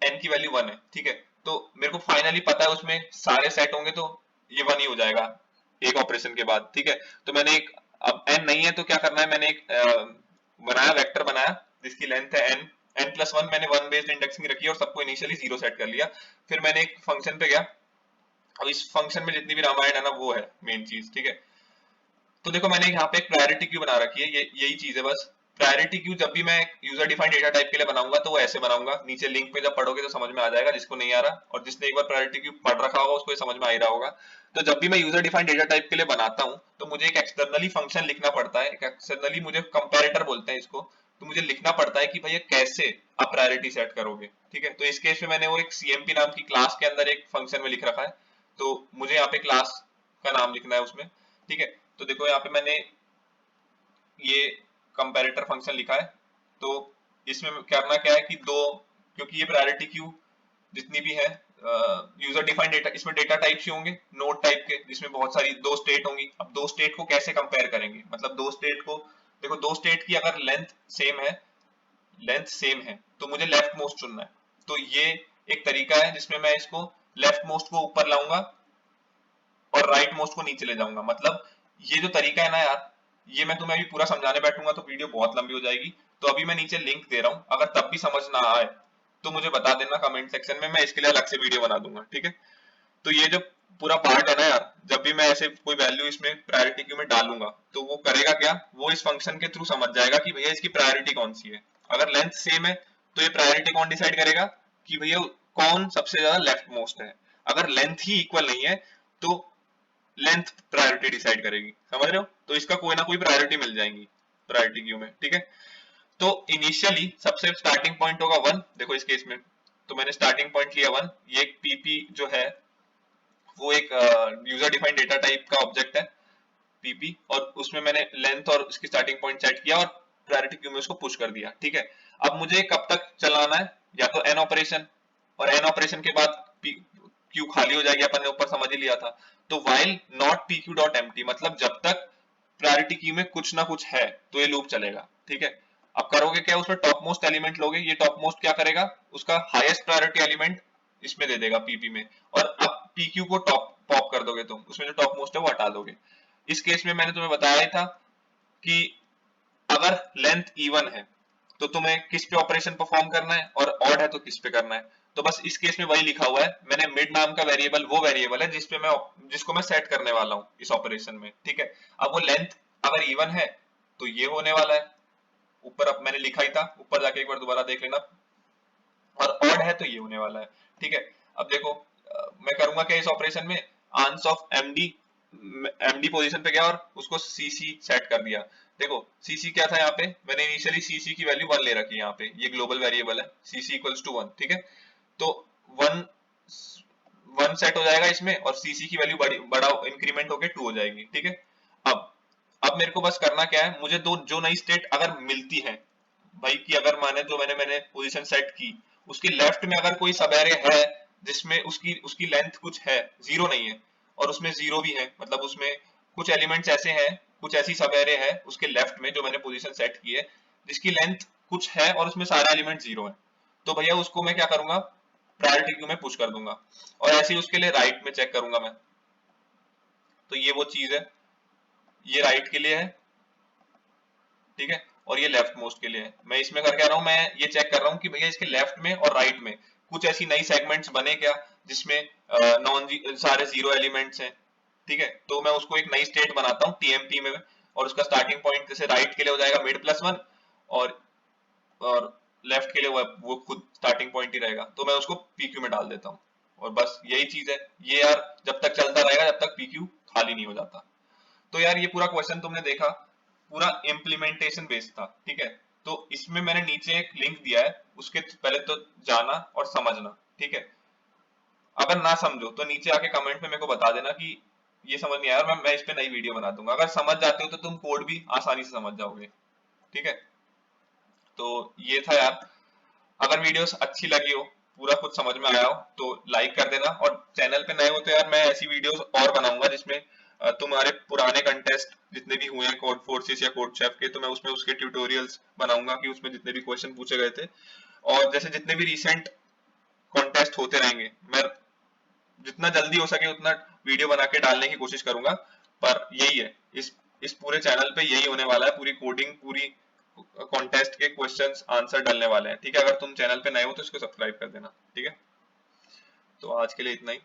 n की वैल्यू 1 है, ठीक है। तो मेरे को फाइनली पता है उसमें सारे सेट होंगे तो ये 1 ही हो जाएगा एक ऑपरेशन के बाद, ठीक है। तो मैंने एक, अब n नहीं है तो क्या करना है, मैंने एक बनाया, वेक्टर बनाया जिसकी लेंथ है n+1, मैंने 1 बेस्ड इंडेक्सिंग रखी है और सबको इनिशियली 0 सेट कर लिया। फिर मैंने एक फंक्शन पे गया, अब इस फंक्शन में जितनी भी रामायण है ना वो है मेन चीज, ठीक है। तो देखो मैंने यहाँ पे एक प्रायोरिटी क्यू बना रखी है, ये यही चीज है बस। प्रायोरिटी क्यू जब भी मैं यूजर डिफाइंड डेटा टाइप के लिए बनाऊंगा तो वो ऐसे बनाऊंगा, नीचे लिंक पे जब पढ़ोगे तो समझ में आ जाएगा जिसको नहीं आ रहा, और जिसने एक बार प्रायोरिटी क्यू पढ़ रखा होगा उसको समझ में आ ही रहा होगा। तो जब भी मैं यूजर डिफाइंड डेटा टाइप के लिए बनाता हूँ तो मुझे एक एक्सटर्नली फंक्शन लिखना पड़ता है, एक एक्सटर्नली, मुझे कंपेरेटर बोलते हैं इसको, तो मुझे लिखना पड़ता है कि भैया कैसे आप प्रायोरिटी सेट करोगे, ठीक है। तो इस केस में मैंने वो एक CMP नाम की क्लास के अंदर एक फंक्शन में लिख रखा है, तो मुझे यहाँ पे क्लास का नाम लिखना है उसमें, ठीक है। तो देखो यहाँ पे मैंने ये कंपैरेटर फंक्शन लिखा है, तो इसमें करना क्या है कि दो, क्योंकि ये प्रायोरिटी क्यू जितनी भी है यूजर डिफाइंड डेटा, इसमें डेटा टाइप्स ही होंगे नोड टाइप के, जिसमें बहुत सारी दो स्टेट होंगी। अब दो स्टेट को कैसे कंपेयर करेंगे, मतलब दो स्टेट को, देखो दो स्टेट की अगर लेंथ सेम है तो मुझे लेफ्ट मोस्ट चुनना है। तो ये एक तरीका है जिसमें मैं इसको लेफ्ट मोस्ट को ऊपर लाऊंगा और राइट मोस्ट को नीचे ले जाऊंगा। मतलब ये जो तरीका है ना यार, ये मैं तुम्हें अभी पूरा समझाने बैठूंगा तो वीडियो बहुत लंबी हो जाएगी, तो अभी मैं नीचे लिंक दे रहा हूँ, अगर तब भी समझ ना आए तो मुझे बता देना कमेंट सेक्शन में, मैं इसके लिए अलग से वीडियो बना दूंगा, ठीक है। तो ये जो पूरा पार्ट है ना यार, जब भी मैं ऐसे कोई वैल्यू इसमें प्रायोरिटी क्यू में डालूंगा तो वो करेगा क्या, वो इस फंक्शन के थ्रू समझ जाएगा कि भैया इसकी प्रायोरिटी कौन सी है। अगर लेंथ सेम है तो ये प्रायोरिटी कौन डिसाइड करेगा कि भैया कौन सबसे ज्यादा लेफ्ट मोस्ट है। अगर लेंथ ही इक्वल नहीं है तो लेंथ प्रायोरिटी डिसाइड करेगी, समझ रहे हो। तो इसका कोई ना कोई प्रायोरिटी मिल जाएंगी प्रायोरिटी क्यू में, ठीक है। तो इनिशियली सबसे स्टार्टिंग पॉइंट होगा 1, देखो इस केस में तो मैंने स्टार्टिंग पॉइंट लिया 1, ये एक PP जो है वो एक यूजर डिफाइंड डेटा टाइप का ऑब्जेक्ट है PP, और उसमें मैंने लेंथ और उसकी स्टार्टिंग पॉइंट सेट किया और प्रायोरिटी क्यू में उसको पुश कर दिया, ठीक है। अब मुझे कब तक चलाना है, या तो n ऑपरेशन, और n ऑपरेशन के बाद क्यू खाली हो जाएगी, अपन ने ऊपर समझ ही लिया था। तो while not pq.empty, मतलब जब तक प्रायोरिटी क्यू में कुछ ना कुछ है तो ये लूप चलेगा, ठीक है। अब करोगे क्या, उसमें टॉप मोस्ट एलिमेंट लोगे, ये टॉप मोस्ट क्या करेगा, उसका हाईएस्ट प्रायोरिटी एलिमेंट इसमें दे देगा PP में, और अब PQ को टॉप पॉप कर दोगे तुम, उसमें जो टॉप मोस्ट है वो हटा दोगे। इस केस में मैंने तुम्हें बताया ही था कि अगर लेंथ इवन है तो तुम्हें किस पे ऑपरेशन परफॉर्म करना है, और ऑड है तो किस पे करना है। तो बस इस केस में वही लिखा हुआ है, मैंने मिड नाम का वेरिएबल वो वेरिएबल है जिसको मैं सेट करने वाला हूँ इस ऑपरेशन में, ठीक है। अब वो लेंथ अगर इवन है तो ये होने वाला है, ऊपर अब मैंने लिखा ही था, ऊपर जाके एक बार दोबारा देख लेना, और ऑड है तो ये होने वाला है, ठीक है। अब देखो मैं करूंगा क्या इस ऑपरेशन में, आंस ऑफ एमडी पोजीशन पे गया और उसको CC सेट कर दिया। देखो CC क्या था यहाँ पे, मैंने इनिशियली CC की वैल्यू 1 ले रखी है, यहाँ पे ये ग्लोबल वेरिएबल है, CC इक्वल्स टू 1, ठीक है। तो 1 सेट हो जाएगा इसमें, और CC की वैल्यू बड़ा इंक्रीमेंट होके 2 हो जाएगी, ठीक है। अब अब मेरे को बस करना क्या है, मुझे दो जो नई स्टेट अगर मिलती है भाई, कि अगर माने जो मैंने पोजीशन सेट की उसके लेफ्ट में अगर कोई सब एरे है जिसमें उसकी उसकी लेंथ कुछ है, जीरो नहीं है, और उसमें जीरो भी है, मतलब उसमें कुछ एलिमेंट्स ऐसे हैं, कुछ ऐसी सब एरे है उसके लेफ्ट में जो मैंने पोजीशन सेट की है जिसकी लेंथ कुछ है और उसमें सारे एलिमेंट जीरो है, तो भैया उसको मैं क्या करूंगा, प्रायोरिटी क्यू में पुश कर दूंगा। और ऐसे ही उसके लिए राइट में चेक करूंगा मैं। तो ये वो चीज है, ये राइट के लिए है, ठीक है, और ये लेफ्ट मोस्ट के लिए है। मैं इसमें करके आ रहा हूँ, मैं ये चेक कर रहा हूँ कि भैया इसके लेफ्ट में और राइट में कुछ ऐसी नई सेगमेंट्स बने क्या जिसमें नॉन सारे जीरो एलिमेंट्स हैं, ठीक है। तो मैं उसको एक नई स्टेट बनाता हूँ टीएमपी में, और उसका स्टार्टिंग पॉइंट जैसे राइट के लिए हो जाएगा मिड प्लस वन, और और लेफ्ट के लिए वो खुद स्टार्टिंग पॉइंट ही रहेगा, तो मैं उसको पीक्यू में डाल देता हूँ। और बस यही चीज है ये यार, जब तक चलता रहेगा जब तक पीक्यू खाली नहीं हो जाता। तो यार ये पूरा क्वेश्चन तुमने देखा, पूरा इम्प्लीमेंटेशन बेस्ड था, ठीक है। तो इसमें मैंने नीचे एक लिंक दिया है, उसके पहले तो जाना और समझना, ठीक है। अगर ना समझो तो नीचे आके कमेंट में मेरे को बता देना कि ये समझ नहीं आया, और मैं इस पे नई वीडियो बना दूंगा। अगर समझ जाते हो तो तुम कोड भी आसानी से समझ जाओगे, ठीक है। तो ये था यार, अगर वीडियोस अच्छी लगी हो, पूरा कुछ समझ में आया हो तो लाइक कर देना, और चैनल पे नए हो तो यार मैं ऐसी वीडियोस और बनाऊंगा जिसमें तुम्हारे पुराने कंटेस्ट जितने भी हुए हैं कोड फोर्सेस या कोड शेफ के, तो मैं उसमें उसके ट्यूटोरियल्स बनाऊंगा कि उसमें जितने भी क्वेश्चन पूछे गए थे, और जैसे जितने भी रिसेंट कॉन्टेस्ट होते रहेंगे मैं जितना जल्दी हो सके उतना वीडियो बना के डालने की कोशिश करूंगा। पर यही है, इस पूरे चैनल पे यही होने वाला है, पूरी कोडिंग, पूरी कॉन्टेस्ट के क्वेश्चंस आंसर डालने वाले हैं, ठीक है। अगर तुम चैनल पे नए हो तो इसको सब्सक्राइब कर देना, ठीक है। तो आज के लिए इतना ही।